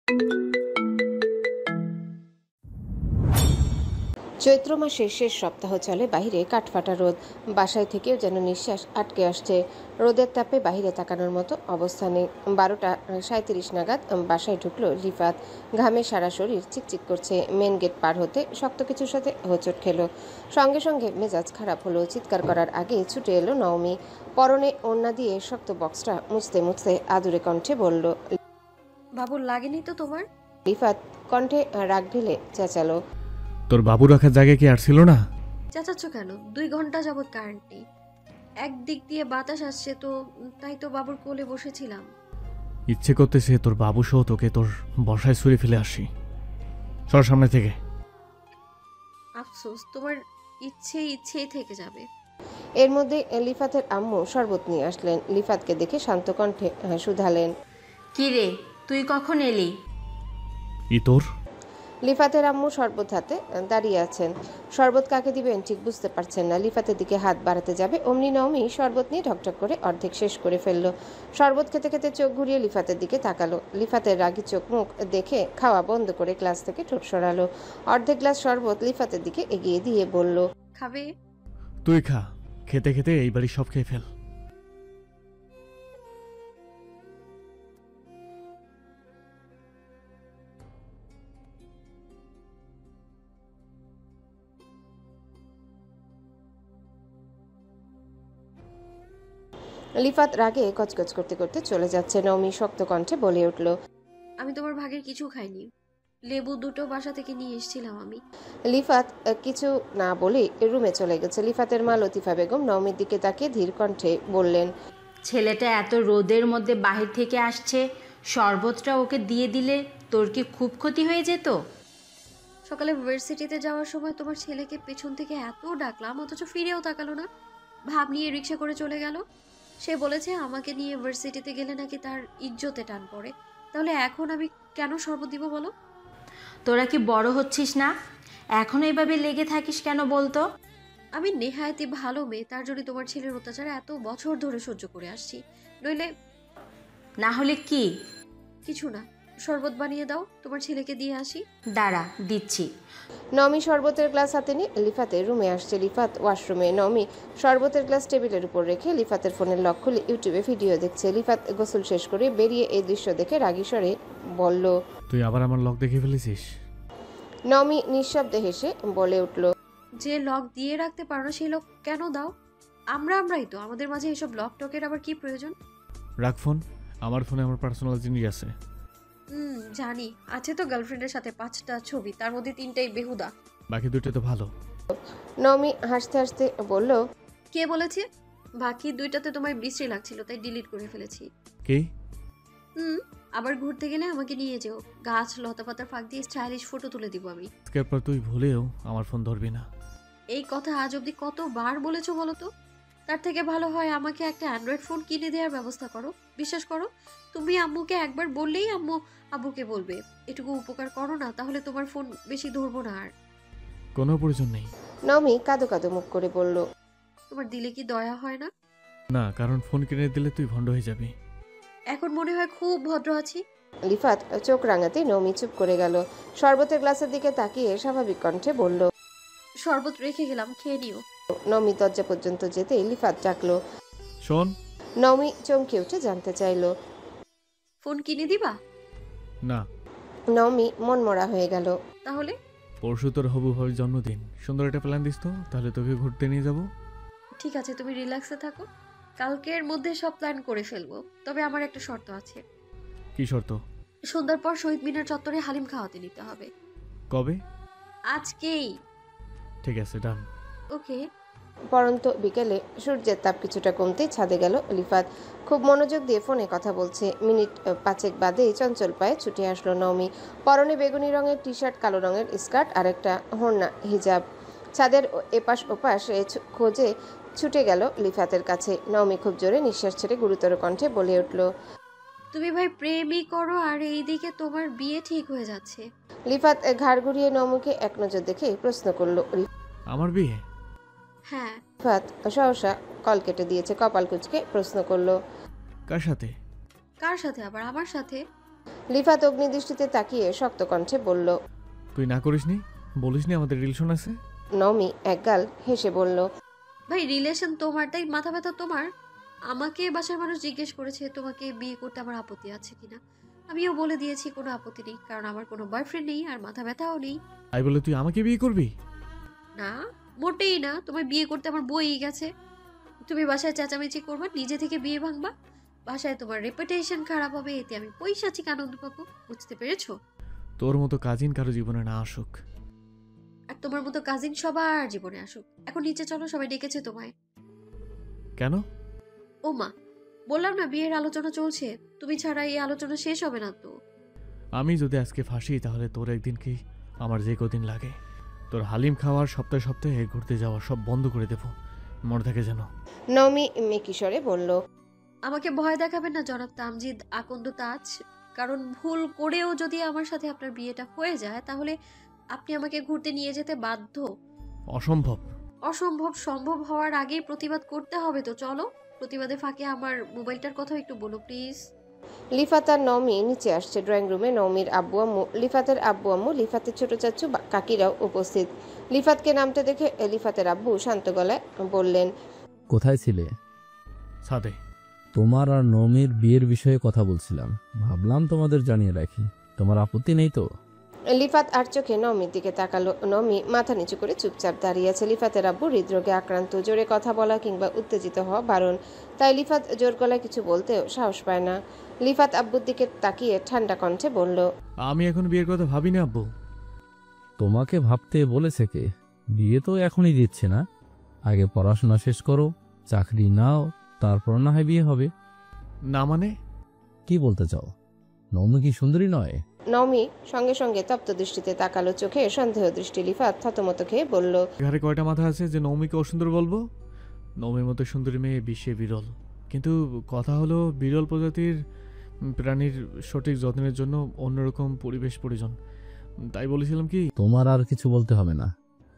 চৈত্র মাসের শেষ সপ্তাহ চলে, বাহিরে কাঠফাটা রোদ, বাসায় থেকেও যেন নিঃশ্বাস আটকে আসছে। রোদের তাপে বাহিরে তাকানোর মতো অবস্থা নেই। 12:37 নাগাদ বাসায় ঢুকলো রিফাত। ঘামে সারা শরীর চিকচিক করছে। মেন গেট পার হতে শক্ত কিছুর সাথে হোঁচট খেলো। সঙ্গে সঙ্গে মেজাজ খারাপ হলো। চিৎকার করার আগে ছুটে এলো নওমি। পরনে ওড়না দিয়ে শক্ত বক্সটা মুছতে মুছতে আদুরে কণ্ঠে বলল, বাবুর লাগেনি তো তোমার? রিফাত কণ্ঠে রাগ ঢেলে চেঁচালো, তোর বাবু রাখার জায়গায় কি আর ছিল না? চেঁচাচ্ছ কেন? 2 ঘন্টা যাবৎ কারেন্ট নেই। একদিক দিয়ে বাতাস আসছে তো, তাই তো বাবুর কোলে বসেছিলাম। ইচ্ছে করতেছে তোর বাবু সহ তোকে তোর বসায় ছুঁড়ে ফেলে আসি। সর সামনে থেকে। আফসোস, তোমার ইচ্ছেই থেকে যাবে। এর মধ্যে লিফাতের আম্মু শরবত নিয়ে আসলেন। লিফাতকে দেখে শান্ত কণ্ঠে শুধালেন, কি রে, তুই কখন এলি? ই তোর? লিফাতের আম্মু শরবত হাতে দাঁড়িয়ে আছেন। শরবত কাকে দিবেন ঠিক বুঝতে পারছেন না। লিফাতের দিকে হাত বাড়াতে যাবে, অমনি নওমি শরবত নিয়ে ঢকঢক করে অর্ধেক শেষ করে ফেলল। শরবত খেতে খেতে চোখ ঘুরিয়ে লিফাতের দিকে তাকালো। লিফাতের রাগী চোখ মুখ দেখে খাওয়া বন্ধ করে গ্লাস থেকে ঠোঁট সরালো। অর্ধেক গ্লাস শরবত লিফাতের দিকে এগিয়ে দিয়ে বলল, খাবে? তুই খা, খেতে খেতে এই বাড়ি সব খেয়ে ফেল। লিফাত রাগে কচকচ করতে করতে চলে যাচ্ছে। নওমি শক্ত কণ্ঠে বলে উঠল, আমি তোমার ভাগের কিছু খাইনি। লেবু 2টো বাসা থেকে নিয়ে এসেছিলাম আমি। লিফাত কিছু না বলে রুমে চলে গেছে। লিফাতের মা লতিফা বেগম নওমির দিকে তাকিয়ে ধীর কণ্ঠে বললেন, ছেলেটা এত রোদের মধ্যে বাহির থেকে আসছে, শরবতটা ওকে দিয়ে দিলে তোর কি খুব ক্ষতি হয়ে যেত? সকালে ইউনিভার্সিটিতে যাওয়ার সময় তোমার ছেলেকে পেছন থেকে এত ডাকলাম, অথচ ফিরেও তাকালো না। ভাব নিয়ে রিক্সা করে চলে গেল। সে বলেছে আমাকে নিয়ে ইউনিভার্সিটিতে গেলে নাকি তার ইজ্জতে টান পড়ে। তাহলে এখন আমি কেন শরবত দিব বলো? তোরা কি বড় হচ্ছিস না? এখনো এভাবে লেগে থাকিস কেন বলতো? আমি নেহায়েতি ভালো মেয়ে, তার জন্য তোমার ছেলের অত্যাচার এত বছর ধরে সহ্য করে আসছি। নইলে না হলে কি? কিছু না, শরবত বানিয়ে দাও, তোমার ছেলেকে দিয়ে আসি। দাঁড়া, দিচ্ছি। নওমি শরবতের গ্লাস হাতে নিয়ে লিফাতের রুমে আসছে। লিফাত ওয়াশরুমে। নওমি শরবতের গ্লাস টেবিলের উপর রেখে লিফাতের ফোনের লক খুলে ইউটিউবে ভিডিও দেখছে। লিফাত গোসল শেষ করে বেরিয়ে এই দৃশ্য দেখে রাগী স্বরে বলল, তুই আবার আমার লক দেখে ফেলেছিস? নওমি নিঃশব্দে হেসে বলে উঠল, যে লক দিয়ে রাখতে পারো না সেই লক কেন দাও? আমরাই তো, আমাদের মাঝে এসব লক টকের আবার কি প্রয়োজন? রাখ ফোন, আমার ফোনে আমার পার্সোনাল জিনিস আছে। জানি, আছে তো গার্লফ্রেন্ডের সাথে 5টা ছবি, তার মধ্যে 3টাই বেহুদা। বাকি দুটো তো ভালো। নওমি হাসতে হাসতে বলল, কে বলেছে? বাকি 2টাতে তোমায় বিশ্রী লাগছিল তাই ডিলিট করে ফেলেছি। কে? আবার ঘুরতে গেলে আমাকে নিয়ে যেও, গাছ লতা পাতার ফাঁক দিয়ে স্টাইলিশ ফটো তুলে দিব আমি। আজকের পর তুই ভুলেও আমার ফোন ধরবি না। এই কথা আজ অব্দি কতবার বলেছো বলো তো? তার থেকে ভালো হয় আমাকে একটা অ্যান্ড্রয়েড ফোন কিনে দেওয়ার ব্যবস্থা করো। বিশ্বাস করো, তুমি আম্মুকে একবার বললেই আম্মু আব্বুকে বলবে। এটুকু উপকার করো না, তাহলে তোমার ফোন বেশি ধরবো না আর। কোনো প্রয়োজন নেই। নওমি কাঁদো কাঁদো মুখ করে বলল, তোমার দিলে কি দয়া হয় না? না, কারণ ফোন কিনে দিলে তুই ভণ্ড হয়ে যাবি। এখন মনে হয় খুব ভদ্র আছি। লিফাত চোখ রাঙাতে নওমি চুপ করে গেল। শরবতের গ্লাসের দিকে তাকিয়ে স্বাভাবিক কণ্ঠে বলল, শরবত রেখে গেলাম, খেয়ে নিও। নওমি দরজা পর্যন্ত যেতে লিফাত ডাকলো। শোন। নওমি চমকে উঠে জানতে চাইল, ফোন কিনে দিবা? না। নওমি মনমরা হয়ে গেল। তাহলে? পরশু তোর হবু ভাবির জন্মদিন, সুন্দর একটা প্ল্যান দিস তো, তাহলে তোকে ঘুরতে নিয়ে যাব। ঠিক আছে, তুমি রিল্যাক্সে থাকো, কালকের মধ্যে সব প্ল্যান করে ফেলবো। তবে আমার একটা শর্ত আছে। কি শর্ত? সন্ধ্যার পর শহীদ মিনার চত্বরে হালিম খাওয়াতে নিতে হবে। কবে? আজকেই। ঠিক আছে, ডান। ওকে। পরন্ত বিকেলে সূর্যের তাপ কিছুটা কমতে ছাদে গেল লিফাত। খুব মনোযোগ দিয়ে ফোনে কথা বলছে। মিনিট 5 বাদেই চঞ্চল পায়ে ছুটে আসলো নওমি। পরনে বেগুনি রঙের টি শার্ট, কালো রঙের স্কার্ট আর একটা হোর্না হিজাব। ছাদের এপাশ ওপাশ খোঁজে ছুটে গেল লিফাতের কাছে। নওমি খুব জোরে নিঃশ্বাস ছেড়ে গুরুতর কণ্ঠে বলে উঠল, তুমি ভাই প্রেমই করো আর এইদিকে তোমার বিয়ে ঠিক হয়ে যাচ্ছে। লিফাত ঘাড় ঘুরিয়ে নওমিকে এক নজর দেখে প্রশ্ন করলো। আমার বিয়ে? হ্যাঁ। লিফাত সহসা কল কেটে দিয়েছে। কপাল কুঁচকে প্রশ্ন করলো, কার সাথে? কার সাথে আবার? আমার সাথে। লিফাত অগ্নিদৃষ্টিতে তাকিয়ে শক্ত কণ্ঠে বলল। তুই না করিসনি, বলিসনি আমাদের রিলেশন আছে? নমি একগাল হেসে বলল। ভাই রিলেশন তোমার, তাই মাথা ব্যথা তোমার? আমাকে বাসার মানুষ জিজ্ঞেস করেছে তোমাকে বিয়ে করতে আমার আপত্তি আছে কিনা। আমিও বলে দিয়েছি কোনো আপত্তি নেই, কারণ আমার কোনো বয়ফ্রেন্ড নেই আর মাথা ব্যথাও নেই। তাই বলে তুই আমাকে বিয়ে করবি? না, মোটেই না। তোমার বিয়ে করতে আমার বই গেছে। তুমি বাসায় চেঁচামেচি করবা, নিজে থেকে বিয়ে ভাঙবা, বাসায় তোমার রেপুটেশন খারাপ হবে, এতে আমি পৈশাচিক আনন্দ পাবো। বুঝতে পেরেছো? তোর মতো কাজিন কারো জীবনে না আসুক। আর তোমার মতো কাজিন সবার জীবনে আসুক। এখন নিচে চলো, সবাই ডেকেছে তোমায়। কেন? ও মা, বললাম না বিয়ের আলোচনা চলছে, তুমি ছাড়া এই আলোচনা শেষ হবে না তো। আমি যদি আজকে ফাঁসি তাহলে তোর একদিন কি আমার যে কদিন লাগে। তোর হালিম খাওয়ার সপ্তাহে সপ্তাহে ঘুরতে যাওয়া সব বন্ধ করে দেব, মনে থাকে যেন। নমি মেকিশরে বলল। আমাকে ভয় দেখাবেন না জনাব তামজিদ আকন্দ তাজ, কারণ ভুল করেও যদি আমার সাথে আপনার বিয়েটা হয়ে যায় তাহলে আপনি আমাকে ঘুরতে নিয়ে যেতে বাধ্য। অসম্ভব। অসম্ভব সম্ভব হওয়ার আগেই প্রতিবাদ করতে হবে তো চলো। প্রতিবাদে ফাঁকে আমার মোবাইলটার কথা একটু বলো প্লিজ। লিফাত আর নমি নিচে আসছে। ড্রয়িং রুমে নমির আব্বু আম্মু, লিফাতের আব্বু আম্মু, লিফাতের ছোট চাচু কাকিরাও উপস্থিত। লিফাতকে নামতে দেখে লিফাতের আব্বু শান্ত গলায় বললেন। কোথায় ছিলে? সাদে। তোমার আর নমির বিয়ের বিষয়ে কথা বলছিলাম, ভাবলাম তোমাদের জানিয়ে রাখি। তোমার আপত্তি নেই তো? লিফাত আর চোখে নমির দিকে তাকালো। নমি মাথা নিচু করে চুপচাপ দাঁড়িয়ে আছে। লিফাতের আব্বু হৃদরোগে আক্রান্ত, জোরে কথা বলা কিংবা উত্তেজিত হওয়া বারণ, তাই লিফাত জোর গলায় কিছু বলতেও সাহস পায় না। লিফাত আব্বুর দিকে তাকিয়ে ঠান্ডা কণ্ঠে বলল। আমি এখন বিয়ের কথা ভাবি না আব্বু। তোমাকে ভাবতে বলেছে কে? বিয়ে তো এখনই দিচ্ছে না, আগে পড়াশোনা শেষ করো, চাকরি নাও, তারপর না হয় বিয়ে হবে। না মানে? কি বলতে চাও? নমি কি সুন্দরী নয়? নমি সঙ্গে সঙ্গে তপ্ত দৃষ্টিতে তাকালো, চোখে সন্দেহ দৃষ্টি। লিফাত থতমত খেয়ে বলল। ঘরে কয়টা মাথা আছে যে নৌমিকে অসুন্দর বলবো? নৌমির মতো সুন্দরী মেয়ে বিশ্বে বিরল, কিন্তু কথা হলো বিরল প্রজাতির প্রাণীর সঠিক যত্নের জন্য অন্যরকম পরিবেশ প্রয়োজন। তাই বলেছিলাম কি। তোমার আর কিছু বলতে হবে না,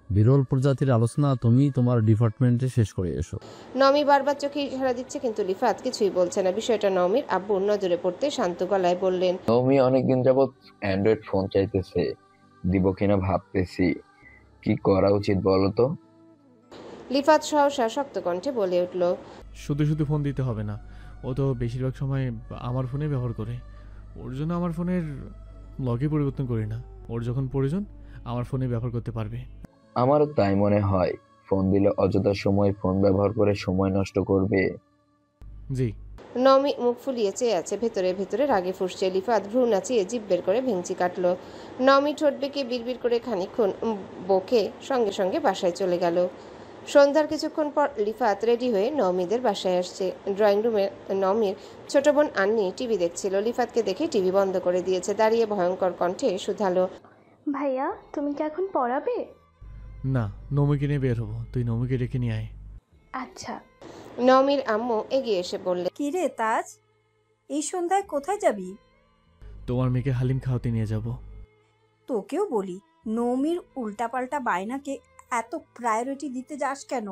বিরল প্রজাতির আলোচনা তুমি তোমার ডিপার্টমেন্টে শেষ করে এসো। নমি বারবার চোখে ইশারা দিচ্ছে, কিন্তু লিফাত কিছুই বলছে না। বিষয়টা নমির আব্বুর নজরে পড়তে শান্ত গলায় বললেন। নমি অনেকদিন যাবৎ অ্যান্ড্রয়েড ফোন চাইতেছে, দিব কিনা ভাবতেছি, কি করা উচিত বলো তো? লিফাত সহসা শক্ত কণ্ঠে বলে উঠল। শুধু শুধু ফোন দিতে হবে না, ও তো বেশিরভাগ সময় আমার ফোনে ব্যবহার করে। ওর জন্য আমার ফোনের লগে পরিবর্তন করি না। ওর যখন প্রয়োজন আমার ফোনে ব্যবহার করতে পারবে। আমারও তাই মনে হয়, ফোন দিলে অযথা সময় ফোন ব্যবহার করে সময় নষ্ট করবে। জি। নমি মুখ ফুলিয়ে চেয়ে আছে, ভেতরে ভেতরে রাগে ফুঁসছে। লিফাত ভ্রু নাচিয়ে জিভ বের করে ভেঙচি কাটল। নমি ঠোঁট বেঁকে বিড়বিড় করে খানিকক্ষণ বকে সঙ্গে সঙ্গে বাসায় চলে গেল। সন্ধ্যার কিছুক্ষণ পর লিফাত রেডি হয়ে নমিদের বাসায় আসছে। ড্রয়িং রুমে নমির ছোট বোন আন্নি টিভি দেখছিল। লিফাতকে দেখে টিভি বন্ধ করে দিয়েছে। দাঁড়িয়ে ভয়ঙ্কর কণ্ঠে শুধালো। ভাইয়া তুমি কি এখন পড়াবে? না, নৌমিকে নিয়ে বের হবো, তুই নৌমিকে ডেকে নিয়ে আয়। আচ্ছা। নমির আম্মু এগিয়ে এসে বললে। কি রে তাজ, এই সন্ধ্যায় কোথায় যাবি? তোমার মেয়েকে হালিম খাওয়াতে নিয়ে যাব। তোকেও বলি, নৌমির উল্টাপাল্টা বায়নাকে এত প্রায়োরিটি দিতে যাস কেন?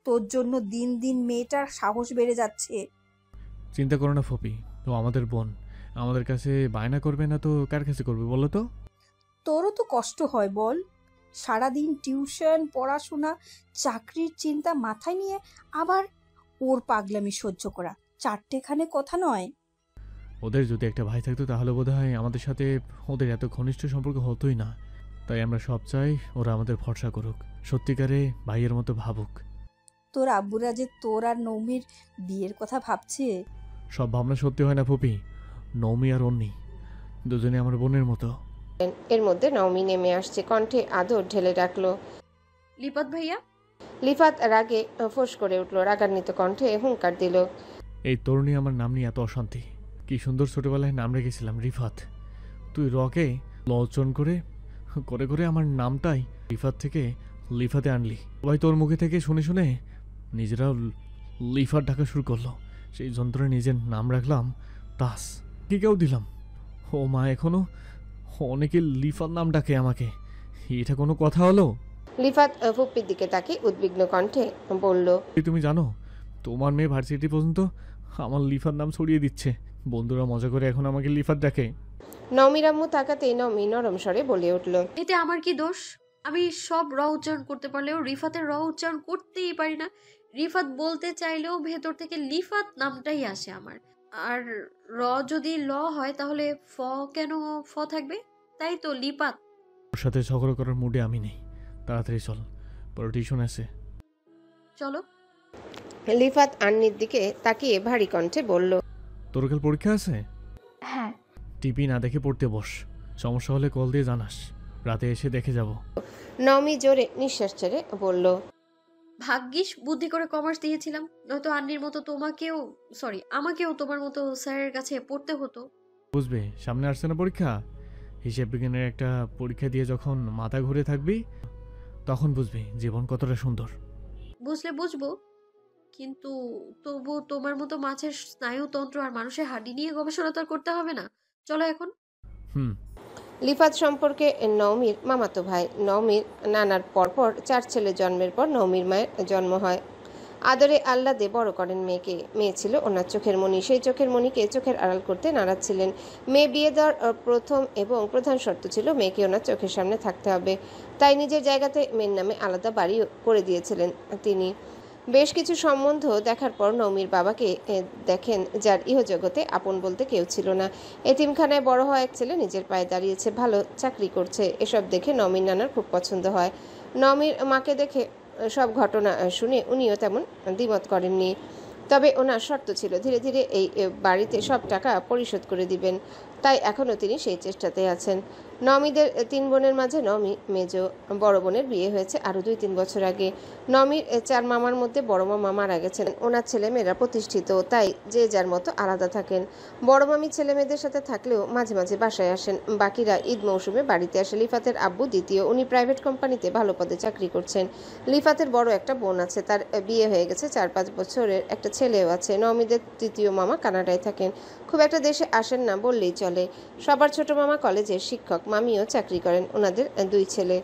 তোর জন্য দিন দিন মেয়েটার সাহস বেড়ে যাচ্ছে। চিন্তা করো না ফপি, ও আমাদের বোন, আমাদের কাছে বায়না করবে না তো কার কাছে করবে বলো তো? তোরও তো কষ্ট হয় বল, সারাদিন টিউশন, পড়াশোনা, চাকরির চিন্তা মাথায় নিয়ে আবার ওর পাগলামি সহ্য করা চারটেখানে কথা নয়। ওদের যদি একটা ভাই থাকতো তাহলে বোধহয় আমাদের সাথে ওদের এত ঘনিষ্ঠ সম্পর্ক হতোই না। তাই আমরা সব চাই ওরা আমাদের ভরসা করুক, সত্যিকারে ভাইয়ের মতো ভাবুক। তোর আব্বুরা যে তোর আর নৌমির বিয়ের কথা ভাবছে। সব ভাবনা সত্যি হয় না ফপি। নৌমি আর অন্নি দুজনে আমার বোনের মতো। এর মধ্যে নমি নেমে আসছে, কণ্ঠে আদর ঢেলে ডাকলো। লিপত ভাইয়া। লিফাত রাগে ফোঁস করে উঠল, রাগান্বিত কণ্ঠে হুঙ্কার দিল। এই তরুণী আমার নাম নিয়ে এত অশান্তি। কি সুন্দর ছোটবেলায় নাম রেখেছিলাম রিফাত, তুই রকে লচন করে করে করে আমার নামটাই রিফাত থেকে লিফাতে আনলি। সবাই তোর মুখে থেকে শুনে শুনে নিজেরাও লিফাত ডাকা শুরু করলো। সেই যন্ত্রে নিজের নাম রাখলাম তাস, কি কেউ দিলাম। ও মা, এখনো অনেকে লিফাত নাম ডাকে আমাকে, এটা কোনো কথা হলো? লিফাত ফুপ্পির দিকে তাকিয়ে উদ্বিগ্ন কণ্ঠে বলল। তুমি জানো তোমার মেয়ে ভার্সিটি পর্যন্ত আমার লিফার নাম ছড়িয়ে দিচ্ছে, বন্ধুরা মজা করে এখন আমাকে লিফাত ডাকে। নওমির আম্মু তাকাতেই নওমি নরম স্বরে বলে উঠল, এতে আমার কি দোষ? আমি সব র উচ্চারণ করতে পারলেও রিফাতের র উচ্চারণ করতেই পারি না। রিফাত বলতে চাইলেও ভেতর থেকে লিফাত নামটাই আসে আমার। আর র যদি ল হয় তাহলে ফ কেন ফ থাকবে? তাই তো লিপাত। ওর সাথে ঝগড়া করার মুডে আমি নেই, তাড়াতাড়ি চল, পরে টিউশন আছে। চলো। লিফাত আন্নির দিকে তাকিয়ে ভারী কণ্ঠে বলল, তোর কাল পরীক্ষা আছে? হ্যাঁ। টিপি না দেখে পড়তে বস, সমস্যা হলে কল দিয়ে জানাস, রাতে এসে দেখে যাব। নওমি জোরে নিঃশ্বাস ছেড়ে বলল, ভাগ্যিস বুদ্ধি করে কমার্স দিয়েছিলাম, নয়তো আন্নির মতো আমাকেও তোমার মতো স্যারের কাছে পড়তে হতো। বুঝবে, সামনে আসছে না পরীক্ষা, হিসেব বিজ্ঞানের একটা পরীক্ষা দিয়ে যখন মাথা ঘুরে থাকবি তখন বুঝবি জীবন কতটা সুন্দর। বুঝলে বুঝবো, কিন্তু তবু তোমার মতো মাছের স্নায়ুতন্ত্র আর মানুষের হাড্ডি নিয়ে গবেষণা তো আর করতে হবে না। চলো এখন। লিফাত সম্পর্কে নওমির মামাতো ভাই। নওমির নানার পরপর 4 ছেলে জন্মের পর নওমির মায়ের জন্ম হয়। আদরে আহ্লাদে বড় করেন মেয়েকে। মেয়ে ছিল ওনার চোখের মণি। সেই চোখের মণিকে চোখের আড়াল করতে নারাজ ছিলেন। মেয়ে বিয়ে দেওয়ার প্রথম এবং প্রধান শর্ত ছিল মেয়েকে ওনার চোখের সামনে থাকতে হবে। তাই নিজের জায়গাতে মেয়ের নামে আলাদা বাড়ি করে দিয়েছিলেন তিনি। বেশ কিছু সম্বন্ধ দেখার পর নওমির বাবাকে দেখেন, যার ইহজগতে আপন বলতে কেউ ছিল না। এতিমখানায় বড় হওয়া এক ছেলে নিজের পায়ে দাঁড়িয়েছে, ভালো চাকরি করছে। এসব দেখে নওমির নানার খুব পছন্দ হয়। নওমির মাকে দেখে সব ঘটনা শুনে উনিও তেমন দ্বিমত করেননি। তবে ওনার শর্ত ছিল ধীরে ধীরে এই বাড়িতে সব টাকা পরিশোধ করে দিবেন। তাই এখনও তিনি সেই চেষ্টাতে আছেন। নওমিদের 3 বোনের মাঝে নওমি মেজ। বড় বোনের বিয়ে হয়েছে আরও 2-3 বছর আগে। নওমির 4 মামার মধ্যে বড় মামা মারা গেছেন। ওনার ছেলেমেয়েরা প্রতিষ্ঠিত, তাই যে যার মতো আলাদা থাকেন। বড় মামি ছেলেমেয়েদের সাথে থাকলেও মাঝে মাঝে বাসায় আসেন। বাকিরা ঈদ মৌসুমে বাড়িতে আসে। লিফাতের আব্বু দ্বিতীয়, উনি প্রাইভেট কোম্পানিতে ভালো পদে চাকরি করছেন। লিফাতের বড় একটা বোন আছে, তার বিয়ে হয়ে গেছে, 4-5 বছরের একটা ছেলেও আছে। নওমিদের তৃতীয় মামা কানাডায় থাকেন, খুব একটা দেশে আসেন না বললেই চলে। সবার ছোট মামা কলেজের শিক্ষক, মামিও চাকরি করেন। ওনাদের 2 ছেলে।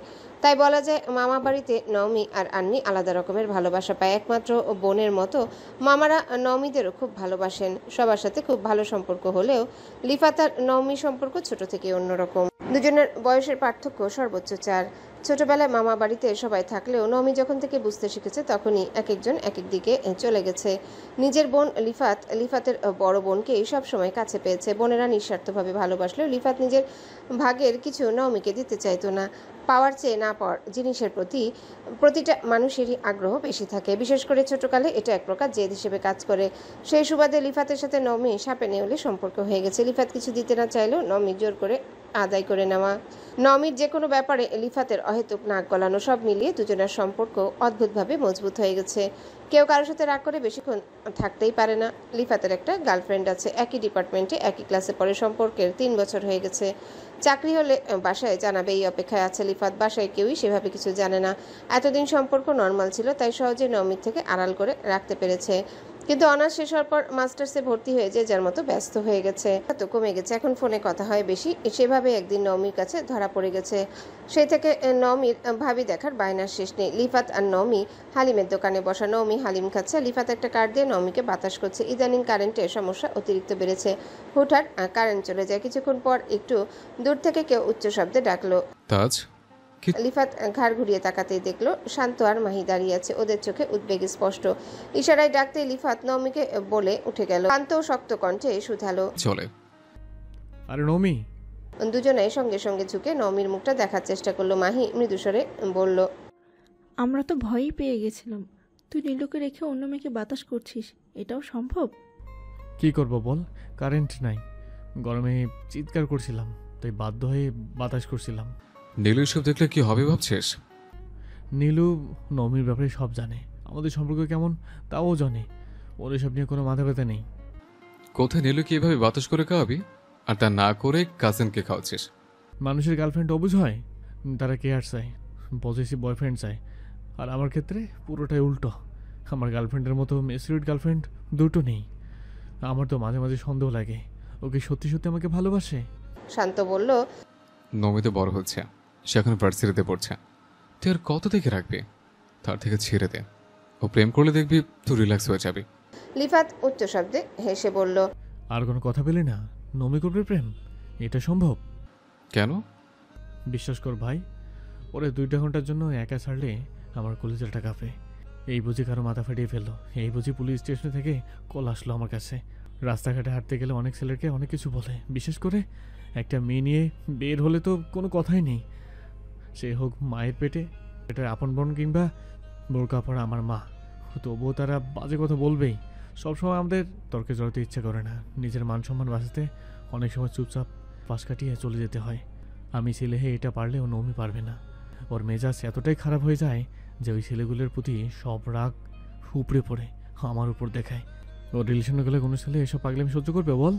তাই বলা যায় মামা বাড়িতে নওমি আর আন্নি আলাদা রকমের ভালোবাসা পায়। একমাত্র বোনের মতো মামারা নওমিদেরও খুব ভালোবাসেন। সবার সাথে খুব ভালো সম্পর্ক হলেও লিফাত আর নওমি সম্পর্ক ছোট থেকে অন্যরকম। দুজনের বয়সের পার্থক্য সর্বোচ্চ 4। ছোটবেলায় মামা বাড়িতে সবাই থাকলেও নওমি যখন থেকে বুঝতে শিখেছে তখনই এক একজন এক এক দিকে চলে গেছে। নিজের বোন লিফাতের বড় বোনকেই সবসময় কাছে পেয়েছে। বোনেরা নিঃস্বার্থভাবে ভালোবাসলেও লিফাত নিজের ভাগের কিছু নওমিকে দিতে চাইতো না। পাওয়ার চেয়ে না পাওয়ার জিনিসের প্রতি প্রতিটা মানুষেরই আগ্রহ বেশি থাকে। বিশেষ করে ছোটকালে এটা এক প্রকার জেদ হিসেবে কাজ করে। সেই সুবাদে লিফাতের সাথে নওমি সাপে নেউলে সম্পর্ক হয়ে গেছে। লিফাত কিছু দিতে না চাইলেও নওমি জোর করে আদায় করে নেওয়া। নওমির যে কোনো ব্যাপারে লিফাতের অহেতুক নাক গলানো, সব মিলিয়ে দুজনের সম্পর্ক অদ্ভুতভাবে মজবুত হয়ে গেছে। কেউ কারোর সাথে রাগ করে বেশিক্ষণ থাকতেই পারে না। লিফাতের একটা গার্লফ্রেন্ড আছে, একই ডিপার্টমেন্টে একই ক্লাসে পড়ে। সম্পর্কের 3 বছর হয়ে গেছে। চাকরি হলে বাসায় জানাবে এই অপেক্ষায় আছে লিফাত। বাসায় কেউই সেভাবে কিছু জানে না। এতদিন সম্পর্ক নর্মাল ছিল, তাই সহজে নওমির থেকে আড়াল করে রাখতে পেরেছে। কিন্তু অনার্স শেষ হওয়ার পর মাস্টার্সে ভর্তি হয়ে যে যার মতো ব্যস্ত হয়ে গেছে, তো কমে গেছে। এখন ফোনে কথা হয় বেশি। সেভাবে একদিন নওমির কাছে ধরা পড়ে গেছে। সেই থেকে নওমির ভাবি দেখার বায়নার শেষ নেই। লিফাত আর নওমি হালিমের দোকানে বসা। নওমি হালিম খাচ্ছে, লিফাত একটা কার্ড দিয়ে নওমিকে বাতাস করছে। ইদানিং কারেন্টের সমস্যা অতিরিক্ত বেড়েছে। হুটহাট কারেন্ট চলে যায়। কিছুক্ষণ পর একটু দূর থেকে কেউ উচ্চ শব্দে ডাকলো, তাজ। লিফাত ঘাড় ঘুরিয়ে তাকাতেই দেখলো শান্ত আর মাহি দাঁড়িয়ে আছে। ওদের চোখে উদ্বেগ স্পষ্ট। ইশারায় ডাকতে লিফাত নওমিকে বলে উঠে গেল। শান্ত শক্ত কণ্ঠে শুধালো, চলে। আরে নওমি। দুজনে সঙ্গে সঙ্গে ঝুঁকে নওমির মুখটা দেখার চেষ্টা করলো। মাহি মৃদুস্বরে বলল, আমরা তো ভয়ই পেয়ে গেছিলাম। তুই নীলুকে রেখে অন্য মেয়েকে বাতাস করছিস, এটাও সম্ভব? কি করব বল, কারেন্ট নাই। গরমে চিৎকার করছিলাম, তাই বাধ্য হয়ে বাতাস করছিলাম। নীলু সব দেখলে কি হবে ভাবছিস? নীলু নওমির ব্যাপারে সব জানে, আমাদের সম্পর্ক কেমন তাও জানে। ওর এসব নিয়ে কোনো মাথা ব্যথা নেই। কোথায় নীলুকে এভাবে বাতাস করে খাওয়াবি, আর তা না করে কাজিনকে খাওয়াচ্ছিস? মানুষের গার্লফ্রেন্ড অবুঝ হয়, তারা কেয়ার চায়, পজিটিভ বয়ফ্রেন্ড চায়। আর আমার ক্ষেত্রে পুরোটাই উল্টো। আমার গার্লফ্রেন্ডের মতো ম্যাচিউরড গার্লফ্রেন্ড দুটো নেই। আমার তো মাঝে মাঝে সন্দেহ লাগে, ওকে সত্যি সত্যি আমাকে ভালোবাসে। শান্ত বলল, নমিতে বড় হচ্ছে, সে এখন ভার্সিটিতে পড়ছে। তুই আর কত দেখে রাখবি? তার থেকে ছেড়ে দে। ও প্রেম করলে দেখবি তুই রিল্যাক্স হয়ে যাবি। লিফাত উচ্চ শব্দে হেসে বলল, আর কোনো কথা পেলে না? নমি করবে প্রেম? এটা সম্ভব? কেন? বিশ্বাস কর ভাই, ওরে 2টা ঘন্টার জন্য একা ছাড়লে আমার কলিজাটা কাঁপে। এই বুঝি কারো মাথা ফাটিয়ে ফেললো, এই বুঝি পুলিশ স্টেশন থেকে কল আসলো আমার কাছে। রাস্তাঘাটে হাঁটতে গেলে অনেক ছেলেকে অনেক কিছু বলে, বিশেষ করে একটা মেয়ে নিয়ে বের হলে তো কোনো কথাই নেই, সে হোক মায়ের পেটে, এটার আপন বোন কিংবা বোরকা পরা আমার মা। তবুও তারা বাজে কথা বলবেই। সবসময় আমাদের তর্কে জড়াতে ইচ্ছে করে না, নিজের মান সম্মান বাঁচাতে অনেক সময় চুপচাপ পাশ কাটিয়ে চলে যেতে হয়। আমি ছেলে হয়ে এটা পারলেও নমি পারবে না। ওর মেজাজ এতটাই খারাপ হয়ে যায় যে ওই ছেলেগুলোর প্রতি সব রাগ উপড়ে পড়ে আমার উপর দেখায়। ওর রিলেশনে গেলে কোনো ছেলে এসব পাগলামি সহ্য করবে বল?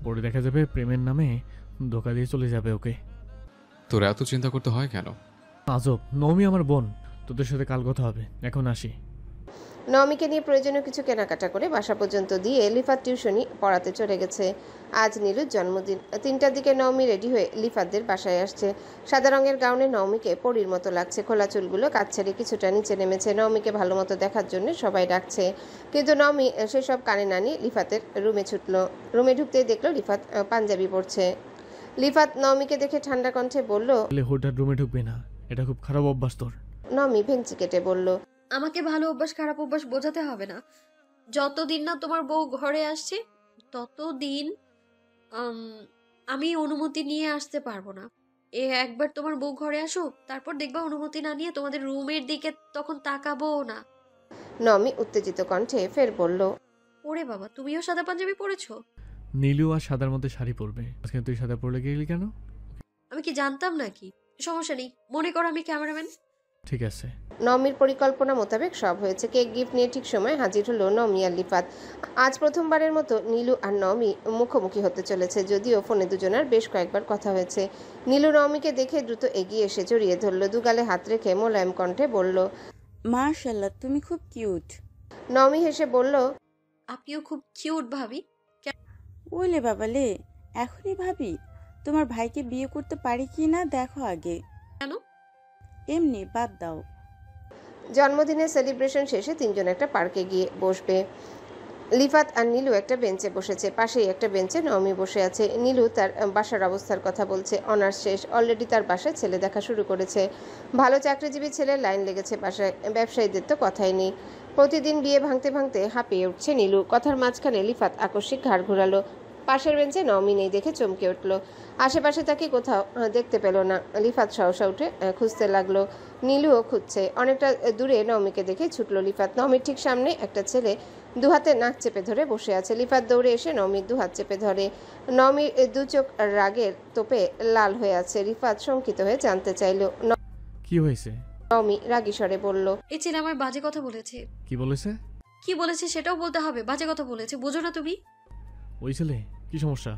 পরে দেখা যাবে প্রেমের নামে ধোকা দিয়ে চলে যাবে ওকে। তোর এত চিন্তা করতে হয় কেন? আজব, নমি আমার বোন। তোদের সাথে কাল কথা হবে, এখন আসি। নমিকে নিয়ে প্রয়োজনীয় কিছু কেনাকাটা করে বাসা পর্যন্ত দিয়ে লিফাত টিউশনি পড়াতে চলে গেছে। আজ নীলুর জন্মদিন। 3টার দিকে নওমি রেডি হয়ে লিফাতদের বাসায় আসছে। সাদা রঙের গাউনে নওমিকে পরীর মতো লাগছে। খোলা চুলগুলো কাজ ছেড়ে কিছুটা নিচে নেমেছে। নওমিকে ভালো মতো দেখার জন্য সবাই ডাকছে, কিন্তু নওমি সেসব কানে না নিয়ে লিফাতের রুমে ছুটল। রুমে ঢুকতেই দেখলো লিফাত পাঞ্জাবি পরছে। লিফাত নওমিকে দেখে ঠান্ডা কণ্ঠে বলল, হুডার রুমে ঢুকবে না, এটা খুব খারাপ অভ্যাস তোর। নওমি ভেঙচি কেটে বলল, আমাকে ভালো অভ্যাস খারাপ অভ্যাস বোঝাতে হবে না। যতদিন না তোমার বউ ঘরে আসছে ততদিন আমি অনুমতি নিয়ে আসতে পারবো না। একবার তোমার বউ ঘরে আসুক, তারপর দেখবা অনুমতি না নিয়ে তোমাদের রুমের দিকে তখন তাকাবো না। নওমি উত্তেজিত কণ্ঠে ফের বলল, ওরে বাবা, তুমিও সাদা পাঞ্জাবি পরেছো? নীলু আর সাদার মধ্যে শাড়ি পরবে, আজকে তুই সাদা পরলে গেলি কেন? আমি কি জানতাম নাকি? সমস্যা নেই, মনে করো আমি ক্যামেরাম্যান। ঠিক আছে। নওমির পরিকল্পনা মোতাবেক সব হয়েছে। কেক গিফট নিয়ে ঠিক সময় হাজির হলো নওমি আর লিফাত। আজ প্রথমবারের মতো নীলু আর নওমি মুখোমুখি হতে চলেছে, যদিও ফোনে দুজনের বেশ কয়েকবার কথা হয়েছে। নীলু নওমিকে দেখে দ্রুত এগিয়ে এসে জড়িয়ে ধরল, দুগালে হাত রেখে মোলায়েম কণ্ঠে বলল, মাশাআল্লাহ, তুমি খুব কিউট। নওমি হেসে বলল, আপনিও খুব কিউট ভাবি। ওলে বাবালে, এখনই ভাবি? তোমার ভাইকে বিয়ে করতে পারি কি না দেখো আগে। কেন? এমনি, বাদ দাও। জন্মদিনের সেলিব্রেশন শেষে তিনজন একটা পার্কে গিয়ে বসবে। লিফাত আর নীলু একটা বেঞ্চে বসেছে, পাশেই একটা বেঞ্চে নওমি বসে আছে। নীলু তার বাসার অবস্থার কথা বলছে। অনার্স শেষ, অলরেডি তার বাসায় ছেলে দেখা শুরু করেছে। ভালো চাকরিজীবী ছেলের লাইন লেগেছে বাসায়, ব্যবসায়ীদের তো কথাই নেই। প্রতিদিন বিয়ে ভাঙতে ভাঙতে হাঁপিয়ে উঠছে নীলু। কথার মাঝখানে লিফাত আকস্মিক ঘাড় ঘোরালো। পাশের বেঞ্চে নওমি নেই দেখে চমকে উঠল। আশেপাশে তাকে কোথাও দেখতে পেল না। লিফাত সহসা উঠে খুঁজতে লাগলো। নীলুও খুঁজছে। অনেকটা দূরে নওমিকে দেখে ছুটলো লিফাত। নওমির ঠিক সামনে একটা ছেলে দুহাতে নাক চেপে ধরে বসে আছে। লিফাত দৌড়ে এসে নওমির দুহাত চেপে ধরে। নওমির দু চোখ রাগের তোপে লাল হয়ে আছে। লিফাত শঙ্কিত হয়ে জানতে চাইল, কি হয়েছে? নওমি রাগী স্বরে বলল, এই ছেলে আমায় বাজে কথা বলেছে। কি বলেছে? কি বলেছে সেটাও বলতে হবে? বাজে কথা বলেছে, বোঝো না তুমি? ওই ছেলে, কি সমস্যা?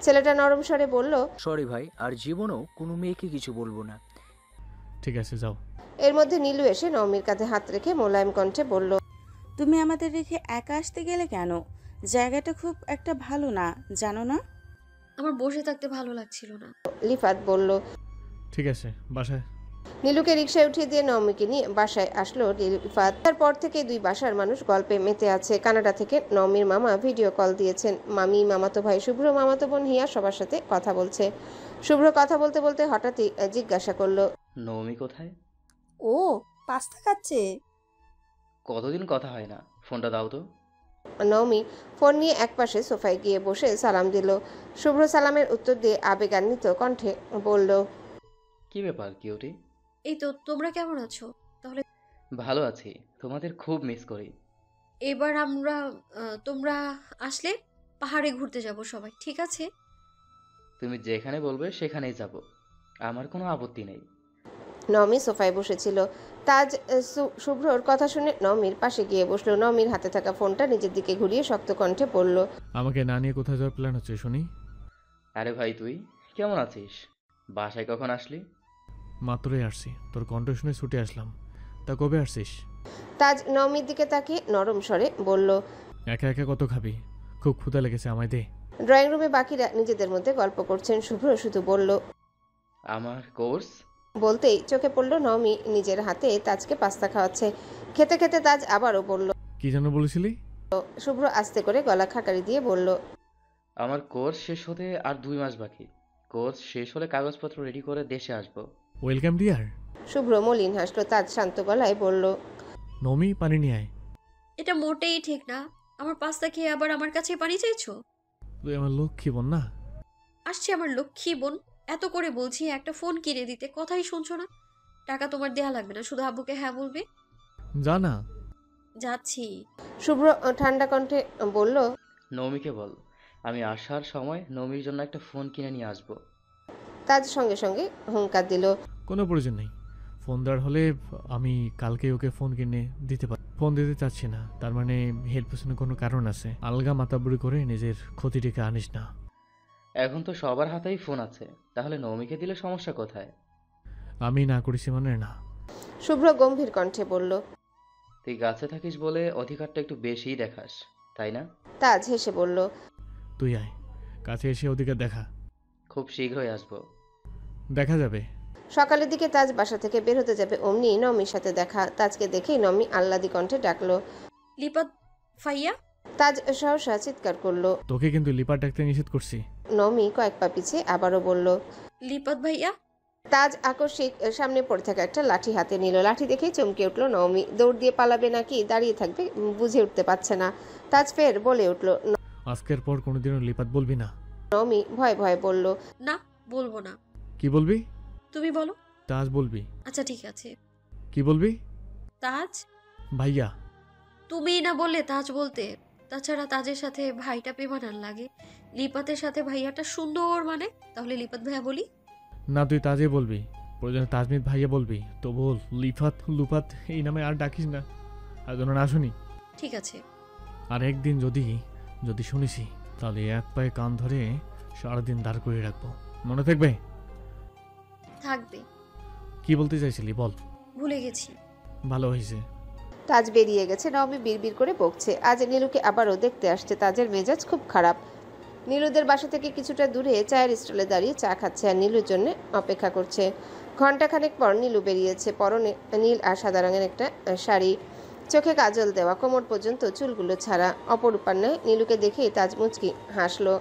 ছেলেটা নরম স্বরে বলল, সরি ভাই, আর জীবনেও কোনো মেয়েকে কিছু বলবো না। ঠিক আছে, যাও। এর মধ্যে নীলু এসে নওমির কাঁধে হাত রেখে মোলায়েম কণ্ঠে বলল, তুমি আমাদের রেখে একা আসতে গেলে কেন? জায়গাটা খুব একটা ভালো না, জানো না? আমার বসে থাকতে ভালো লাগছিল না। লিফাত বলল, ঠিক আছে, বাসায়। নীলুকে রিকশায় উঠিয়ে দিয়ে নওমিকে নিয়ে বাসায় আসলো লিফাত। তারপর থেকে দুই বাসার মানুষ গল্পে মেতে আছে। কানাডা থেকে নওমির মামা ভিডিও কল দিয়েছেন। মামি, মামাতো ভাই শুভ্র, মামাতো বোন হিয়া সবার সাথে কথা বলছে। শুভ্র কথা বলতে বলতে হঠাৎই জিজ্ঞাসা করলো, নবমী কোথায়? ও পাস্তা খাচ্ছে। কতদিন কথা হয় না, ফোনটা দাও তো। নওমি ফোন নিয়ে একপাশে সোফায় গিয়ে বসে সালাম দিল। শুভ্র সালামের উত্তর দিয়ে আবেগান্বিত কণ্ঠে বলল, কি ব্যাপার কিউটি? এই তো, তোমরা কেমন আছো? তাহলে ভালো আছি, তোমাদের খুব মিস করি। এবার আমরা তোমরা আসলে পাহাড়ে ঘুরতে যাব সবাই, ঠিক আছে? তুমি যেখানে বলবে সেখানেই যাব, আমার কোনো আপত্তি নেই। নওমি সোফায় বসেছিল। তাজ শুভ্রর কথা শুনে নওমির পাশে গিয়ে বসলো। নওমির হাতে থাকা ফোনটা নিজের দিকে ঘুরিয়ে শক্ত কণ্ঠে বলল, আমাকে না নিয়ে কোথায় যাওয়ার প্ল্যান হচ্ছে শুনি? আরে ভাই, তুই কেমন আছিস? বাসায় কখন আসলি? মাত্রই আসছি, তোর কণ্ঠ শুনে ছুটে আসলাম। তা কবে আসছিস? তাজ নওমির দিকে তাকিয়ে নরম স্বরে বলল, একা একা কত খাবি? খুব ক্ষুধা লেগেছে, আমায় দে। ড্রয়িং রুমে বাকিরা নিজেদের মধ্যে গল্প করছেন। শুভ্র শুধু বলল, আমার কোর্স। বলতেই চোখে পড়ল নওমি নিজের হাতে তাজকে পাস্তা খাওয়াচ্ছে। খেতে খেতে তাজ আবারও বলল, কি যেন বলেছিলি? শুভ্র আস্তে করে গলা খাকারি দিয়ে বলল, আমার কোর্স শেষ হতে আর 2 মাস বাকি। কোর্স শেষ হলে কাগজপত্র রেডি করে দেশে আসবো। Welcome deer. শুভ্র মলিন হাসলো। তাজ শান্ত গলায় বলল, নমি পানি নিয়ে আয়। এটা মোটেই ঠিক না। আমার পাস্তা খেয়ে আবার আমার কাছে পানি চাইছো? তুই আমার লক্ষ্মী বোন না? আসছে আমার লক্ষ্মী বোন। এত করে বলছি একটা ফোন কিনে দিতে, কথাই শুনছো না। টাকা তোমার দেয়া লাগবে না, শুধু আব্বুকে হ্যাঁ বলবে। যা না। যাচ্ছি। শুভ্র ঠান্ডা কণ্ঠে বলল, নমিকে বল আমি আসার সময় নমির জন্য একটা ফোন কিনে নিয়ে আসবো। তাজ সঙ্গে সঙ্গে হুঙ্কার দিল, কোনো প্রয়োজন নেই। ফোন দেওয়ার হলে আমি কালকে ওকে ফোন কিনে দিতে পারি। ফোন দিতে চাচ্ছি না, তার মানে এর পেছনে কোনো কারণ আছে। আলগা মাতাবুড়ি করে নিজের ক্ষতি ডেকে আনিস না। এখন তো সবার হাতেই ফোন আছে, তাহলে নমিকে দিলে সমস্যা কোথায়? আমি না করেছি মানে না। শুভ্র গম্ভীর কণ্ঠে বলল। তুই গাছে থাকিস বলে অধিকারটা একটু বেশিই দেখাস, তাই না? তাজ হেসে বলল, তুই আয়, কাছে এসে অধিকার দেখা। খুব শীঘ্রই আসবো। দেখা যাবে। সকালের দিকে তাজ বাসা থেকে বের হতে যাবে, অমনি নমির সাথে দেখা। তাজকে দেখেই নমি আহ্লাদি কণ্ঠে ডাকলো, লিপাত ভাইয়া। তাজ সহসা চিৎকার করলো। তোকে কিন্তু লিপার ডাকতে নিষেধ করছি। নমি কয়েক পা পিছিয়ে আবারও বলল, লিপাত ভাইয়া। তাজ আকস্মিক সামনে পড়ে থাকা একটা লাঠি হাতে নিল। লাঠি দেখেই চমকে উঠল নমি। দৌড় দিয়ে পালাবে নাকি দাঁড়িয়ে থাকবে বুঝে উঠতে পারছে না। তাজ ফের বলে উঠল, আজকের পর কোনোদিনও লিপাত বলবি না। নমি ভয়ে ভয়ে বলল, না বলবো না। কি বলবি? তুমি বলো। তাজ বলবি। আচ্ছা ঠিক আছে। কি বলবি? তাজ। ভাইয়া। তুমি না বললে তাজ বলতে। তাছাড়া তাজের সাথে ভাইটা বেমানান লাগে, লিপাতের সাথে ভাইয়াটা সুন্দর, মানে তাহলে লিপাত ভাইয়া বলি। না, তুই তাজে বলবি। প্রয়োজনে তাজমিদ ভাইয়া বলবি। তো বল লিফাত লুপাত এই নামে আর ডাকিস না, আর যেন না শুনি। ঠিক আছে। আর একদিন যদি শুনিসি, তাহলে এক পায়ে কান ধরে সারাদিন দাঁড় করিয়ে রাখবো, মনে থাকবে? থাকবে। কি বলতে চাইছিলি বল। ভুলে গেছি। ভালো হয়েছে। তাজ বেরিয়ে গেছে। নমি বিড়বিড় করে বকছে। আজ নীলুকে আবারও দেখতে আসছে। তাজের মেজাজ খুব খারাপ। নীলুদের বাসা থেকে কিছুটা দূরে চায়ের স্টলে দাঁড়িয়ে চা খাচ্ছে আর নীলুর জন্য অপেক্ষা করছে। ঘণ্টাখানেক পর নীলু বেরিয়েছে। পরনে নীল আর সাদা রঙের একটা শাড়ি, চোখে কাজল দেওয়া, কোমর পর্যন্ত চুলগুলো ছাড়া। অপরূপার ন্যায় নীলুকে দেখেই তাজ মুচকি হাসলো।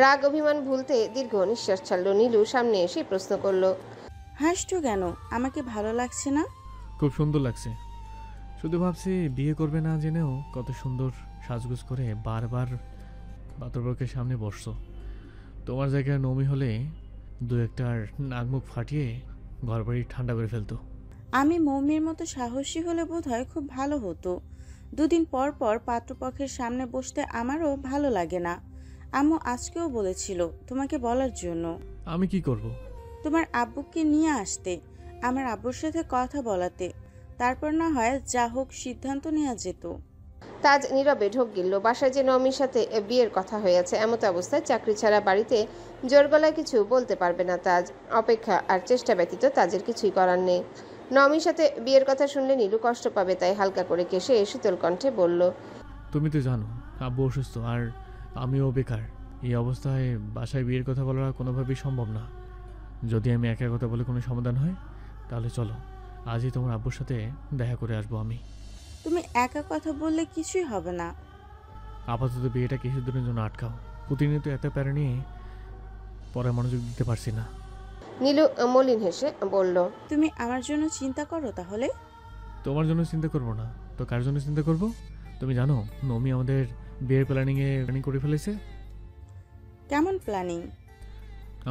রাগ অভিমান ভুলতে দীর্ঘ নিঃশ্বাস ছাড়লো। নীলু সামনে এসে প্রশ্ন করলো, হাসছো কেন? আমাকে ভালো লাগছে না? খুব সুন্দর লাগছে। শুধু ভাবছি বিয়ে করবে না জেনেও কত সুন্দর সাজগুজ করে বারবার পাত্রপক্ষের সামনে বসছো। তোমার জায়গায় নমি হলে দু একটার নাক মুখ ফাটিয়ে ঘরবাড়ি ঠান্ডা করে ফেলতো। আমি মৌমির মতো সাহসী হলে বোধহয় খুব ভালো হতো। দুদিন পর পর পাত্রপক্ষের সামনে বসতে আমারও ভালো লাগে না। আম্মু আজকেও বলেছিল তোমাকে বলার জন্য। আমি কি করব? তোমার আব্বুকে নিয়ে আসতে, আমার আব্বুর সাথে কথা বলাতে, তারপর না হয় যা হোক সিদ্ধান্ত নেওয়া যেত। তাজ নীরবে ঢোক গিলল। বাসায় যে নমির সাথে বিয়ের কথা হয়েছে, এমত অবস্থায় চাকরি ছাড়া বাড়িতে জোর গলায় কিছু বলতে পারবে না তাজ। অপেক্ষা আর চেষ্টা ব্যতীত তাজের কিছুই করার নেই। নমির সাথে বিয়ের কথা শুনলে নীলু কষ্ট পাবে, তাই হালকা করে কেশে শীতল কণ্ঠে বলল, তুমি তো জানো আব্বু অসুস্থ আর আমিও বেকার। এই অবস্থায় বাসায় বিয়ের কথা বলা কোনোভাবেই সম্ভব না। যদি আমি একা কথা বলে কোনো সমাধান হয়, তাহলে চলো আজই তোমার আব্বুর সাথে দেখা করে আসবো আমি। তুমি একা কথা বললে কিছুই হবে না। আপাতত বিয়েটা কিছুদিনের জন্য আটকাও। প্রতিনিয়ত এত প্যারা নিয়ে পরে মনোযোগ দিতে পারছি না। নীলু মলিন হেসে বলল, তুমি আমার জন্য চিন্তা করো তাহলে। তোমার জন্য চিন্তা করবো না তো কার জন্য চিন্তা করব? তুমি জানো নমি আমাদের বিয়ের প্ল্যানিং করে ফেলেছে। কেমন প্ল্যানিং?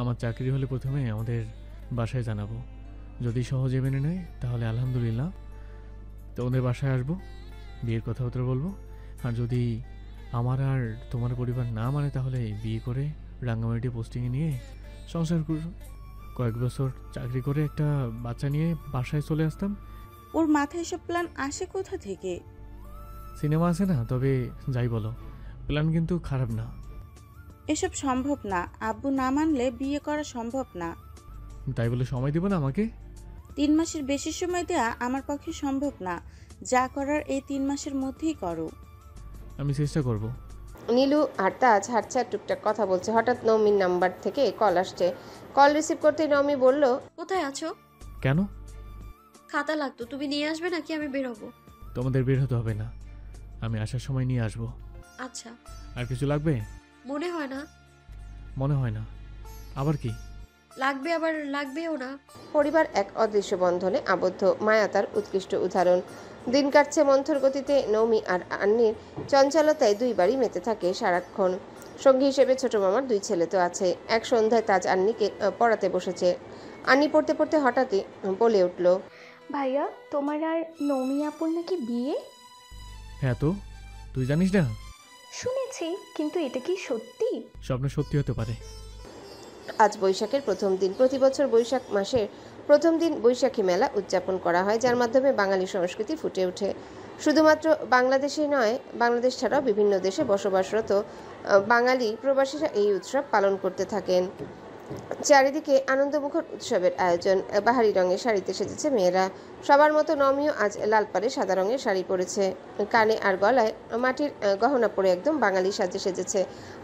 আমার চাকরি হলে প্রথমে আমাদের বাসায় জানাবো। যদি সহজে মেনে নেয় তাহলে আলহামদুলিল্লাহ, তোমাদের বাসায় আসবো, বিয়ের কথাবার্তা বলবো। আর যদি আমার আর তোমার পরিবার না মানে, তাহলে বিয়ে করে রাঙ্গামাটি পোস্টিংয়ে নিয়ে সংসার করব। কয়েক বছর চাকরি করে একটা বাচ্চা নিয়ে বাসায় চলে আসতাম। ওর মাথায় এসব প্ল্যান আসে কোথা থেকে? সিনেমা আছে না? তবে যাই বলো, প্ল্যান কিন্তু খারাপ না। এসব সম্ভব না। আব্বু না মানলে বিয়ে করা সম্ভব না। তাই বলে সময় দিব না আমাকে? 3 মাসের বেশি সময় দেয়া আমার পক্ষে সম্ভব না। যা করার এই 3 মাসের মধ্যেই করো। আমি চেষ্টা করব। নীলু আর তাজ হাঁটছে আর টুকটাক কথা বলছে। হঠাৎ নমির নাম্বার থেকে কল আসছে। কল রিসিভ করতেই নমি বলল, কোথায় আছো? কেন? খাতা লাগতো, তুমি নিয়ে আসবে নাকি আমি বেরোবো? তোমাদের বের হতে হবে না, আমি আসার সময় নিয়ে আসবো। আচ্ছা। আর কিছু লাগবে? মনে হয় না। মনে হয় না আবার কি? লাগবে আবার লাগবেও না। পরিবার এক অদৃশ্য বন্ধনে আবদ্ধ, মায়া তার উৎকৃষ্ট উদাহরণ। দিন কাটছে মন্থর গতিতে, নৌমি আর আন্নির চঞ্চলতায় দুইবারই মেতে থাকে সারাক্ষণ। সঙ্গী হিসেবে ছোট মামার দুই ছেলে তো আছে। এক সন্ধ্যায় তাজ আন্নিকে পড়াতে বসেছে। আন্নি পড়তে পড়তে হঠাৎই বলে উঠল, ভাইয়া তোমার আর নমি আপুর নাকি বিয়ে? হ্যাঁ, তো তুই জানিস না? শুনেছি, কিন্তু এটা কি সত্যি? স্বপ্ন সত্যি হতে পারে। আজ বৈশাখের প্রথম দিন। প্রতি বছর বৈশাখ মাসের প্রথম দিন বৈশাখী মেলা উদযাপন করা হয়, যার মাধ্যমে বাঙালি সংস্কৃতি ফুটে ওঠে। শুধুমাত্র বাংলাদেশেই নয়, বাংলাদেশ ছাড়াও বিভিন্ন দেশে বসবাসরত বাঙালি প্রবাসীরা এই উৎসব পালন করতে থাকেন। চারিদিকে আনন্দমুখর উৎসবের আয়োজন। বাহারি রঙের শাড়িতে সেজেছে মেয়েরা। সবার মতো নমিও আজ লাল পাড়ে সাদা রঙের শাড়ি পরেছে। কানে আর গলায় মাটির গহনা পরে একদম বাঙালি সাজে সেজেছে।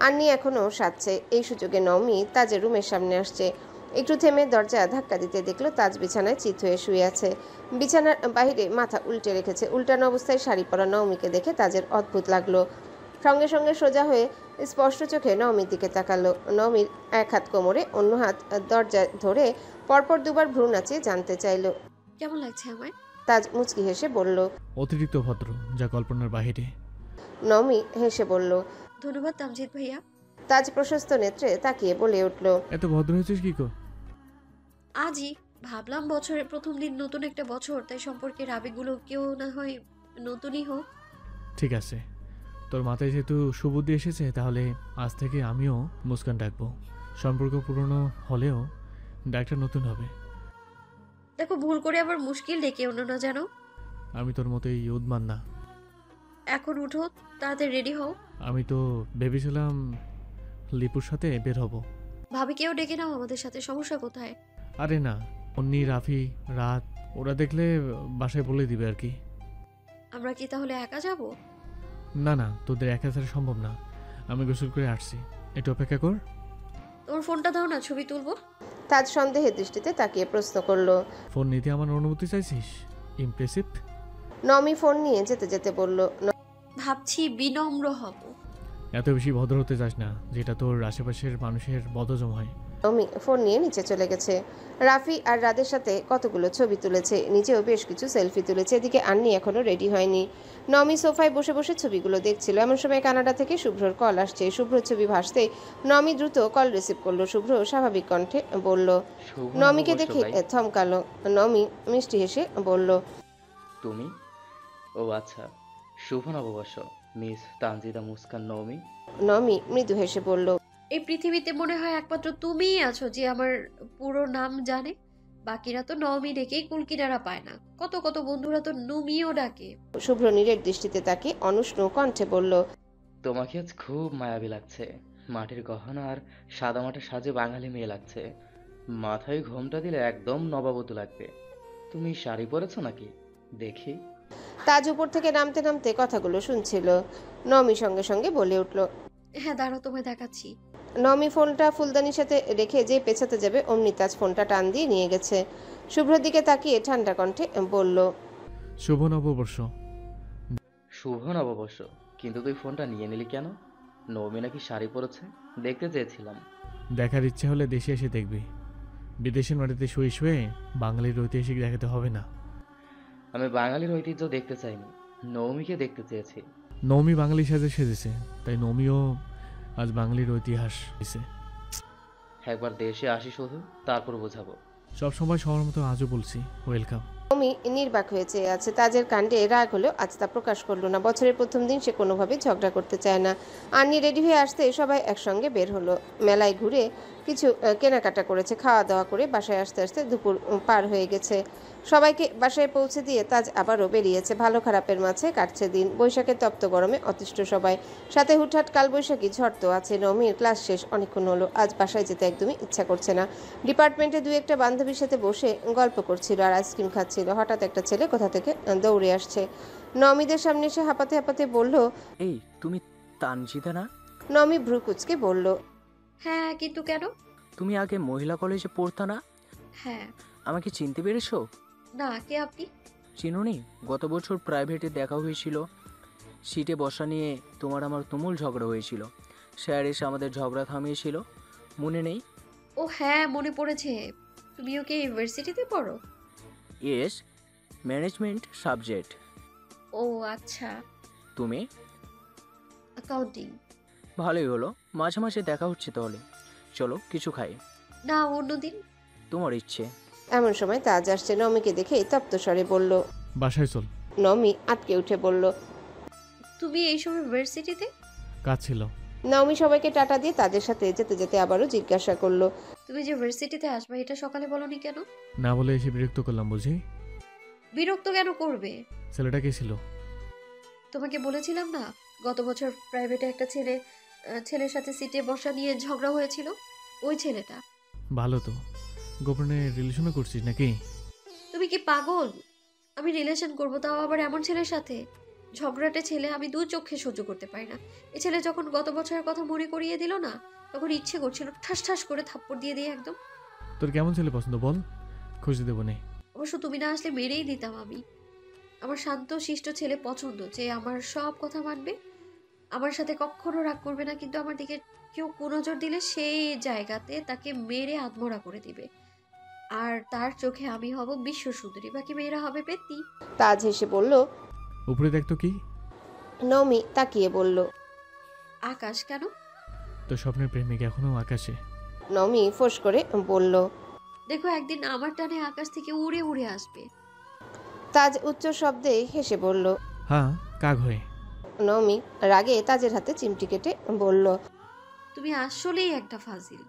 আন্নি এখনও সাজছে। এই সুযোগে নমি তাজের রুমের সামনে আসছে। একটু থেমে দরজা ধাক্কা দিতে দেখলো তাজ বিছানায় চিত হয়ে শুয়ে আছে। বিছানার বাইরে মাথা উল্টে রেখেছে। উল্টানো অবস্থায় শাড়ি পরা নওমিকে দেখে তাজের অদ্ভুত লাগলো। সঙ্গে সঙ্গে সোজা হয়ে স্পষ্ট চোখে নওমির দিকে তাকালো। নওমির এক হাত কোমরে, অন্য হাত দরজা ধরে পরপর দুবার ভ্রু নাচিয়ে জানতে চাইলো, কেমন লাগছে আমায়? তাজ মুচকি হেসে বলল, অতিরিক্ত ভদ্র, যা কল্পনার বাহিরে। নওমি হেসে বলল, ধন্যবাদ তামজিদ ভাইয়া। তাজ প্রশস্ত নেত্রে তাকিয়ে বলে উঠল, এত ভদ্র হয়েছিস কি কর? আজই ভাবলাম বছরের প্রথম দিন, নতুন একটা বছর, তাই সম্পর্কের আবেগগুলো কেউ না হয় নতুনই হোক। ঠিক আছে, তোর মাথায় যেহেতু সুবুদ্ধি এসেছে, তাহলে আজ থেকে আমিও মুস্কান ডাকবো। সম্পর্ক পুরনো হলেও ডাকটা নতুন হবে। দেখো, ভুল করে আবার মুশকিল ডেকে অন্য না জানো। আমি তোর মতোই উদ্মান না। এখন উঠো, তাড়াতাড়ি রেডি হও। আমি তো ভেবেছিলাম লিপুর সাথে বের হব। ভাবিকেও ডেকে নাও আমাদের সাথে, সমস্যা কোথায়? আরে না, অন্নি, রাফি, রাত ওরা দেখলে বাসায় বলে দিবে আর কি। আমরা কি তাহলে একা যাব? না না, তোদের একা ছাড়া সম্ভব না। আমি গোসল করে আসছি, একটু অপেক্ষা কর। তোর ফোনটা দাও না, ছবি তুলবো। তাজ সন্দেহের দৃষ্টিতে তাকিয়ে প্রশ্ন করলো, ফোন নিতে আমার অনুমতি চাইছিস? ইমপ্রেসিভ। নমি ফোন নিয়ে যেতে যেতে বলল, ভাবছি বিনম্র হব। এত বেশি ভদ্র হতে চাস না, যেটা তোর আশেপাশের মানুষের বদহজম হয়। নমি ফোন নিয়ে নিচে চলে গেছে। রাফি আর রাদের সাথে কতগুলো ছবি তুলেছে, নিজেও বেশ কিছু সেলফি তুলেছে। এদিকে আন্নি এখনো রেডি হয়নি। নমি সোফায় বসে বসে ছবিগুলো দেখছিল। এমন সময় কানাডা থেকে শুভ্রর কল আসছে। শুভ্রর ছবি ভাসতেই নমি দ্রুত কল রিসিভ করলো। শুভ্র স্বাভাবিক কণ্ঠে বলল, নমিকে দেখে থমকালো। নমি মিষ্টি হেসে বলল, তুমি? ও আচ্ছা, শুভ নববর্ষ মিস তানজিদা মুস্কান নওমি। নমি মৃদু হেসে বলল, এই পৃথিবীতে মনে হয় একমাত্র তুমিই আছো যে আমার পুরো নাম জানে। বাকিরা তো নওমি ডেকেই কুলকিনারা পায় না। কত কত বন্ধুরা তো নুমিও ডাকে। শুভ্র নীরের দৃষ্টিতে তাকে অনুষ্ণ কণ্ঠে বলল, তোমাকে আজ খুব মায়াবী লাগছে। মাটির গহনা আর সাদামাটা সাজে বাঙালি মেয়ে লাগছে। মাথায় ঘোমটা দিলে একদম নবাবতী লাগবে। তুমি শাড়ি পরেছো নাকি দেখি? তাজ উপর থেকে নামতে নামতে কথাগুলো শুনছিল। নমি সঙ্গে সঙ্গে বলে উঠল, হ্যাঁ দাঁড়াও, তোমায় দেখাচ্ছি। নমি ফোনটা ফুলদানির সাথে রেখে যে পেছাতে যাবে, অমনি তাজ ফোনটা টান দিয়ে নিয়ে গেছে। শুভ্রর দিকে তাকিয়ে ঠান্ডা কণ্ঠে বলল, শুভ নববর্ষ। শুভ নববর্ষ, কিন্তু তুই ফোনটা নিয়ে নিলি কেন? নওমি নাকি শাড়ি পরেছে, দেখতে চেয়েছিলাম। দেখার ইচ্ছে হলে দেশে এসে দেখবি। বিদেশের মাটিতে শুয়ে শুয়ে বাঙালির ঐতিহাসিক দেখাতে হবে না। আমি বাঙালির ঐতিহ্য দেখতে চাইনি, নওমিকে দেখতে চেয়েছি। নওমি বাঙালি সাজে সেজেছে, তাই নওমিও আজ বাঙালির ঐতিহাস দিছে। একবার দেশে আসি শুধু, তারপর বোঝাবো। সবসময় সবার মতো আজও বলছি, ওয়েলকাম। নমি নির্বাক হয়ে চেয়ে আছে। তাজের কাণ্ডে রাগ হলেও আজ তা প্রকাশ করলো না। বছরের প্রথম দিন সে কোনোভাবে ঝগড়া করতে চায় না। আন্নি রেডি হয়ে আসতে সবাই একসঙ্গে বের হলো। মেলায় ঘুরে কিছু কেনাকাটা করেছে। খাওয়া দাওয়া করে বাসায় আসতে আসতে দুপুর পার হয়ে গেছে। সবাইকে বাসায় পৌঁছে দিয়ে তাজ আবারও বেরিয়েছে। ভালো খারাপের মাঝে কাটছে দিন। বৈশাখের তপ্ত গরমে অতিষ্ঠ সবাই, সাথে হুটহাট কালবৈশাখী ঝড় তো আছে। নমির ক্লাস শেষ অনেকক্ষণ হলো। আজ বাসায় যেতে একদমই ইচ্ছা করছে না। ডিপার্টমেন্টে দুই একটা বান্ধবীর সাথে বসে গল্প করছিল আর আইসক্রিম খাচ্ছিল। হঠাৎ একটা ছেলে কোথা থেকে দৌড়ে আসছে। নমিদের সামনে এসে হাঁপাতে হাঁপাতে বলল, এই তুমি তানজিদা না? নমি ভ্রু কুচকে বলল, হ্যাঁ, কিন্তু কেন? তুমি আগে মহিলা কলেজে পড়তা না? হ্যাঁ। আমাকে চিনতে পেরেছো? না, কে আপনি? চিনুনি? গত বছর প্রাইভেটে দেখা হয়েছিল। সিটে বসা নিয়ে তোমার আমার তুমুল ঝগড়া হয়েছিল। স্যার এসে আমাদের ঝগড়া থামিয়েছিল, মনে নেই? ও হ্যাঁ, মনে পড়েছে। তুমি ওকে ইউনিভার্সিটিতে পড়ো? Yes, management subject. ও আচ্ছা। তুমি? অ্যাকাউন্টিং। ভালোই হলো, মাঝে মাঝে দেখা হচ্ছে তাহলে। চলো কিছু খাই। না, অন্যদিন। তোমার ইচ্ছে। এমন সময় তাজ আসছে, নমিকে দেখে তপ্ত স্বরে বলল। বাসায় চল। নমি আটকে উঠে বলল। তুমি এই সময় ইউনিভার্সিটিতে? কাজ ছিল। নমি সবাইকে টাটা দিয়ে তাজের সাথে যেতে যেতে আবারও জিজ্ঞাসা করলো। তুমি যে ইউনিভার্সিটিতে আসবে এটা সকালে বলনি কেন? না বলে এসে বিরক্ত করলাম বুঝি। বিরক্ত কেন করবে? ছেলেটা কে ছিল? তোমাকে বলেছিলাম না, গত বছর প্রাইভেটে একটা ছেলের সাথে সিটে বসা নিয়ে ঝগড়া হয়েছিল, ওই ছেলেটা। ভালো তো, গোপনে রিলেশনও করছিস নাকি? তুমি কি পাগল? আমি রিলেশন করব, তাও আবার এমন ছেলের সাথে? ঝগড়াটে ছেলে আমি দু চোখে সহ্য করতে পারি না। এই ছেলে যখন গত বছরের কথা মনে করিয়ে দিল না, তখন ইচ্ছে করছিল ঠাস ঠাস করে থাপ্পড় দিয়ে দিই একদম। তোর কেমন ছেলে পছন্দ বল, খুঁজে দেবো নে। অবশ্য তুমি না আসলে মেরেই দিতাম আমি। আমার শান্ত শিষ্ট ছেলে পছন্দ, যে আমার সব কথা মানবে, আমার সাথে কখনো রাগ করবে না, কিন্তু আমার দিকে কেউ কুনজর দিলে সেই জায়গাতে তাকে মেরে আত্মরা করে দিবে। আর তার চোখে আমি হব বিশ্ব সুন্দরী, বাকি মেয়েরা হবে পেত্নী। তাজ হেসে বলল। উপরে দেখতো কি? নমি তাকিয়ে বলল। আকাশ। কেন? তো স্বপ্নের প্রেমিক এখনো আকাশে। নমি ফোঁস করে বলল। দেখো, একদিন আমার টানে আকাশ থেকে উড়ে উড়ে আসবে। তাজ উচ্চ শব্দে হেসে বলল। হ্যাঁ, কাক হয়ে। নমি রাগে তাজের হাতে চিমটি কেটে বলল। তুমি আসলেই একটা ফাজিল।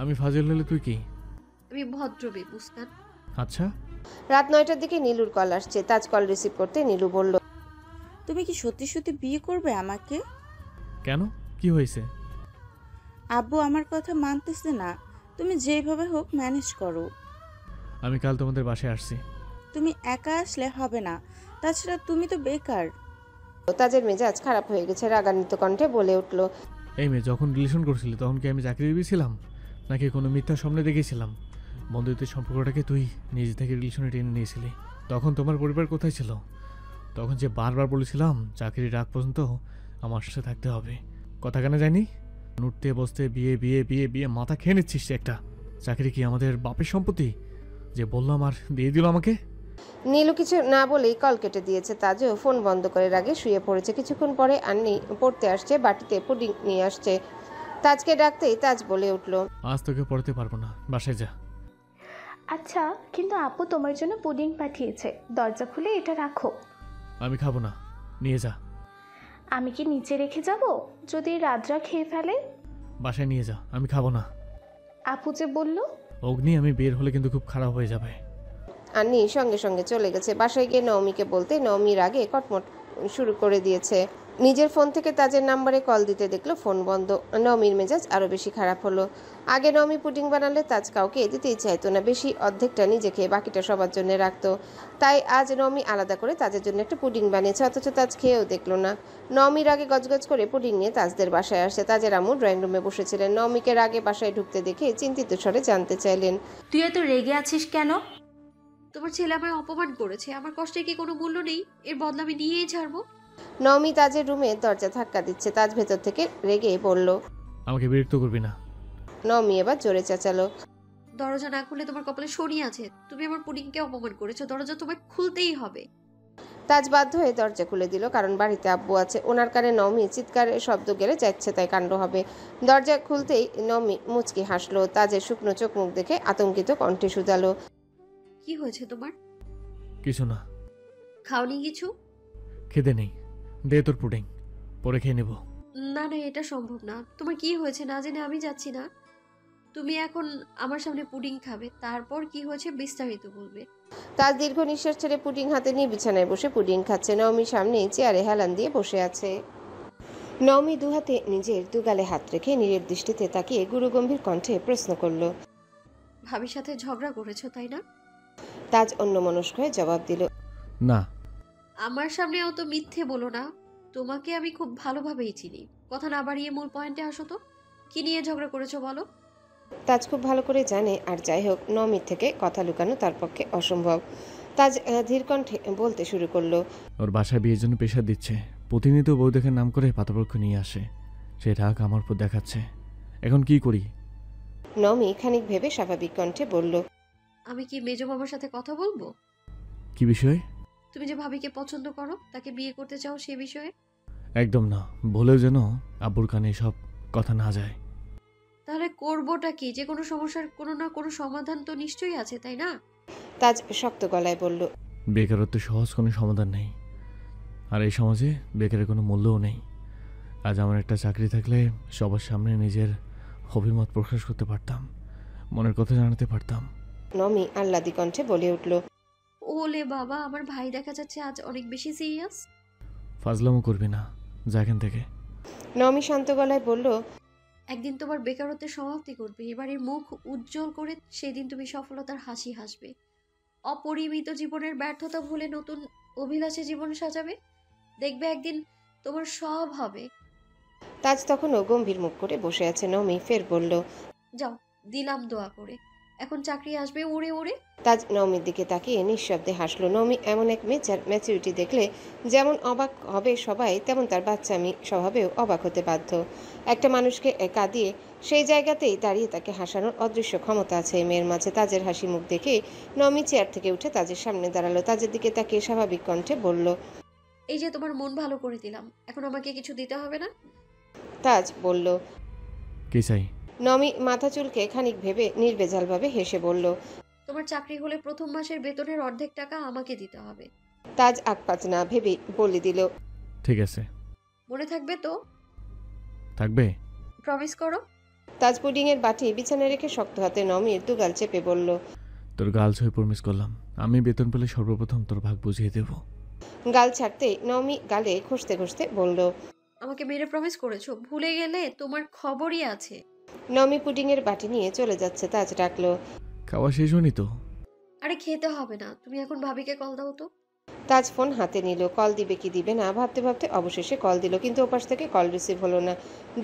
আমি ফাজিল হলে তুই কি? আমি ভদ্র মেয়ে মুস্কান। আচ্ছা। রাত 9টার দিকে নীলুর কল আসছে। তাজ কল রিসিভ করতে নীলু বলল। তুমি কি সত্যি সত্যি বিয়ে করবে আমাকে? কেন, কি হয়েছে? আব্বু আমার কথা মানতেছে না। তুমি যেভাবে হোক ম্যানেজ করো। আমি কাল তোমাদের বাসায় আসছি। তুমি একা আসলে হবে না, তাছাড়া তুমি তো বেকার। তাজের মেজাজ খারাপ হয়ে গেছে, রাগান্বিত কণ্ঠে বলে উঠল। এই মেয়ে, যখন রিলেশন করছিলি তখন কি আমি চাকরি দিয়েছিলাম, নাকি কোনো মিথ্যা স্বপ্নে দেখেছিলাম? বন্ধুত্বের সম্পর্কটাকে তুই নিজে থেকে রিলেশনে টেনে নিয়েছিলি। তখন তোমার পরিবার কোথায় ছিল? তখন যে বারবার বলেছিলাম চাকরির আগ পর্যন্ত আমার সাথে থাকতে হবে, কথা কেন যায়নি? উঠতে বসতে বিয়ে বিয়ে বিয়ে বিয়ে মাথা খেয়ে নিচ্ছিস একটা। চাকরি কি আমাদের বাপের সম্পত্তি যে বললাম আর দিয়ে দিল আমাকে? নীলু কিছু না বলেই কল কেটে দিয়েছে। তাজও ফোন বন্ধ করে রাগে শুয়ে পড়েছে। কিছুক্ষণ পরে আন্নি পড়তে আসছে, বাটিতে পুডিং নিয়ে আসছে। তাজকে ডাকতেই তাজ বলে উঠল। আজ তোকে পড়তে পারবো না, বাসায় যা। আচ্ছা, কিন্তু আপু তোমার জন্য পুডিং পাঠিয়েছে, দরজা খুলে এটা রাখো। আমি খাবো না, নিয়ে যা। আমি কি নিচে রেখে যাব যদি রাজরা খেয়ে ফেলে? বাসায় নিয়ে যা, আমি খাবো না। আপু যে বলল। অগ্নি, আমি বের হলে কিন্তু খুব খারাপ হয়ে যাবে। আন্নি সঙ্গে সঙ্গে চলে গেছে। বাসায় গিয়ে নওমিকে বলতে নওমির আগে কটমট শুরু করে দিয়েছে। নিজের ফোন থেকে তাজের নাম্বারে কল দিতে দেখলো ফোন বন্ধ। নওমির মেজাজ আরও বেশি খারাপ হলো। আগে নওমি পুডিং বানালে তাজ কাউকে দিতেই চাইতো না, বেশি অর্ধেকটা নিজে খেয়ে বাকিটা সবার জন্য রাখতো। তাই আজ নওমি আলাদা করে তাজের জন্য একটা পুডিং বানিয়েছে, অথচ তাজ খেয়েও দেখলো না। নওমির আগে গজগজ করে পুডিং নিয়ে তাজদের বাসায় আসে। তাজের আম্মু ড্রয়িং রুমে বসেছিলেন। নওমিকে রাগে বাসায় ঢুকতে দেখে চিন্তিত স্বরে জানতে চাইলেন। তুই এত রেগে আছিস কেন? তোমার ছেলে আমায় অপমান করেছে, আমার কষ্টের কি কোনো মূল্য নেই? এর বদলা আমি নিয়েই ছাড়বো। নওমি তাজের রুমে দরজা ধাক্কা দিচ্ছে। তাজ ভেতর থেকে রেগে বলল। আমাকে বিরক্ত করবি না। নওমি এবার জোরে চেঁচালো। দরজা না খুলে তোমার কপালে শনি আছে। তুমি আমার পুডিংকে অপমান করেছো, দরজা তোমায় খুলতেই হবে। তাজ বাধ্য হয়ে দরজা খুলে দিল, কারণ বাড়িতে আব্বু আছে। ওনার কানে নওমি চিৎকারের শব্দ গেলে যাচ্ছে তাই কাণ্ড হবে। দরজা খুলতেই নওমি মুচকি হাসলো। তাজের শুকনো চোখ মুখ দেখে আতঙ্কিত কণ্ঠে শুধালো। কি হয়েছে তোমার? কিছু না। খাওনি কিছু? খেতে নেই, দে তোর পুডিং, পরে খেয়ে নেব। না না, এটা সম্ভব না। তোমার কি হয়েছে না জেনে আমি যাচ্ছি না। তুমি এখন আমার সামনে পুডিং খাবে, তারপর কি হয়েছে বিস্তারিত বলবে। তাজ দীর্ঘ নিঃশ্বাস ছেড়ে পুডিং হাতে নিয়ে বিছানায় বসে পুডিং খাচ্ছে। নওমি সামনে চেয়ারে হেলান দিয়ে বসে আছে। নওমি দুহাতে নিজের দুগালে হাত রেখে নীরের দৃষ্টিতে তাকিয়ে গুরুগম্ভীর কণ্ঠে প্রশ্ন করল। ভাবির সাথে ঝগড়া করেছো তাই না? তাজ অন্যমনস্ক হয়ে জবাব দিল। না। আমার সামনে অত মিথ্যে বলো না। তোমাকে আমি খুব ভালোভাবেই চিনি। কথা না বাড়িয়ে মূল পয়েন্টে আসো তো। কি নিয়ে ঝগড়া করেছো বলো। তাজ খুব ভালো করে জানে, আর যাই হোক নওমির থেকে কথা লুকানো তার পক্ষে অসম্ভব। তাজ ধীর কণ্ঠে বলতে শুরু করলো। ওর বাসায় বিয়ের জন্য প্রেশার দিচ্ছে, প্রতিনিয়ত বউ দেখে নাম করে পাতাপক্ষ নিয়ে আসে। সে রাগ আমার উপর দেখাচ্ছে। এখন কি করি? নমি খানিক ভেবে স্বাভাবিক কণ্ঠে বলল, আমি কি মেজো মামার সাথে কথা বলবো? কি বিষয়ে? তুমি যে ভাবিকে পছন্দ করো, তাকে বিয়ে করতে চাও, সে বিষয়ে। একদম না, ভুলেও যেন আব্বুর কানে সব কথা না যায়। তাহলে করবোটা কি? যে কোনো সমস্যার কোনো না কোনো সমাধান তো নিশ্চয়ই আছে, তাই না? তাজ শক্ত গলায় বলল, বেকারত্ব সহজ কোনো সমাধান নেই, আর এই সমাজে বেকারের কোনো মূল্যও নেই। আজ আমার একটা চাকরি থাকলে সবার সামনে নিজের অভিমত প্রকাশ করতে পারতাম, মনের কথা জানাতে পারতাম। নমি আহ্লাদি কণ্ঠে বলে উঠল, ওলে বাবা, আমার ভাই দেখা যাচ্ছে আজ অনেক বেশি সিরিয়াস। ফাজলামো করবি না, যা এখান থেকে। নমি শান্ত গলায় বলল, একদিন তোমার বেকারত্বের সমাপ্তি করবে, এবারের মুখ উজ্জ্বল করে সেদিন তুমি সফলতার হাসি হাসবে। অপরিমিত জীবনের ব্যর্থতা ভুলে নতুন অভিলাষে জীবন সাজাবে। দেখবে একদিন তোমার সব হবে। তাজ তখনও গম্ভীর মুখ করে বসে আছে। নমি ফের বলল, যাও, দিলাম দোয়া করে, এখন চাকরি আসবে উড়ে উড়ে। তাজ নমির দিকে তাকিয়ে নিঃশব্দে হাসলো। নমি এমন এক মেয়ের ম্যাচুরিটি দেখলে যেমন অবাক হবে সবাই, তেমন তার বাচ্চামি স্বভাবেও অবাক হতে বাধ্য। একটা মানুষকে কাঁদিয়ে সেই জায়গাতেই দাঁড়িয়ে তাকে হাসানোর অদৃশ্য ক্ষমতা আছে এই মেয়ের মাঝে। তাজের হাসি মুখ দেখে নমি চেয়ার থেকে উঠে তাজের সামনে দাঁড়ালো। তাজের দিকে তাকিয়ে স্বাভাবিক কণ্ঠে বলল, এই যে তোমার মন ভালো করে দিলাম, এখন আমাকে কিছু দিতে হবে না? তাজ বলল, কি চাই? নমি মাথা চুলকে খানিক ভেবে নির্বেজালভাবে হেসে বলল, তোমার চাকরি হলে প্রথম মাসের বেতনের অর্ধেক টাকা আমাকে দিতে হবে। তাজ আকপাত না ভেবে বলে দিল, ঠিক আছে। মনে থাকবে তো? থাকবে। প্রমিস করো। তাজ পুডিংয়ের বাটি বিছানায় রেখে শক্ত হাতে নমির দুগাল চেপে বলল, তোর গাল ছুঁয়ে প্রমিস করলাম, আমি বেতন পেলে সর্বপ্রথম তোর ভাগ বুঝিয়ে দেব। গাল ছাড়তেই নমি গালে ঘষতে ঘষতে বলল, আমাকে মেরে প্রমিস করেছো, ভুলে গেলে? তোমার খবরই আছে। নমি পুডিংয়ের বাটি নিয়ে চলে যাচ্ছে। তাজ ডাকলো, খাওয়া শেষ হয়নি তো? আরে খেতে হবে না, তুমি এখন ভাবিকে কল দাও তো। তাজ ফোন হাতে নিল। কল দিবে কি দিবে না ভাবতে ভাবতে অবশেষে কল দিল, কিন্তু ওপাশ থেকে কল রিসিভ হলো না।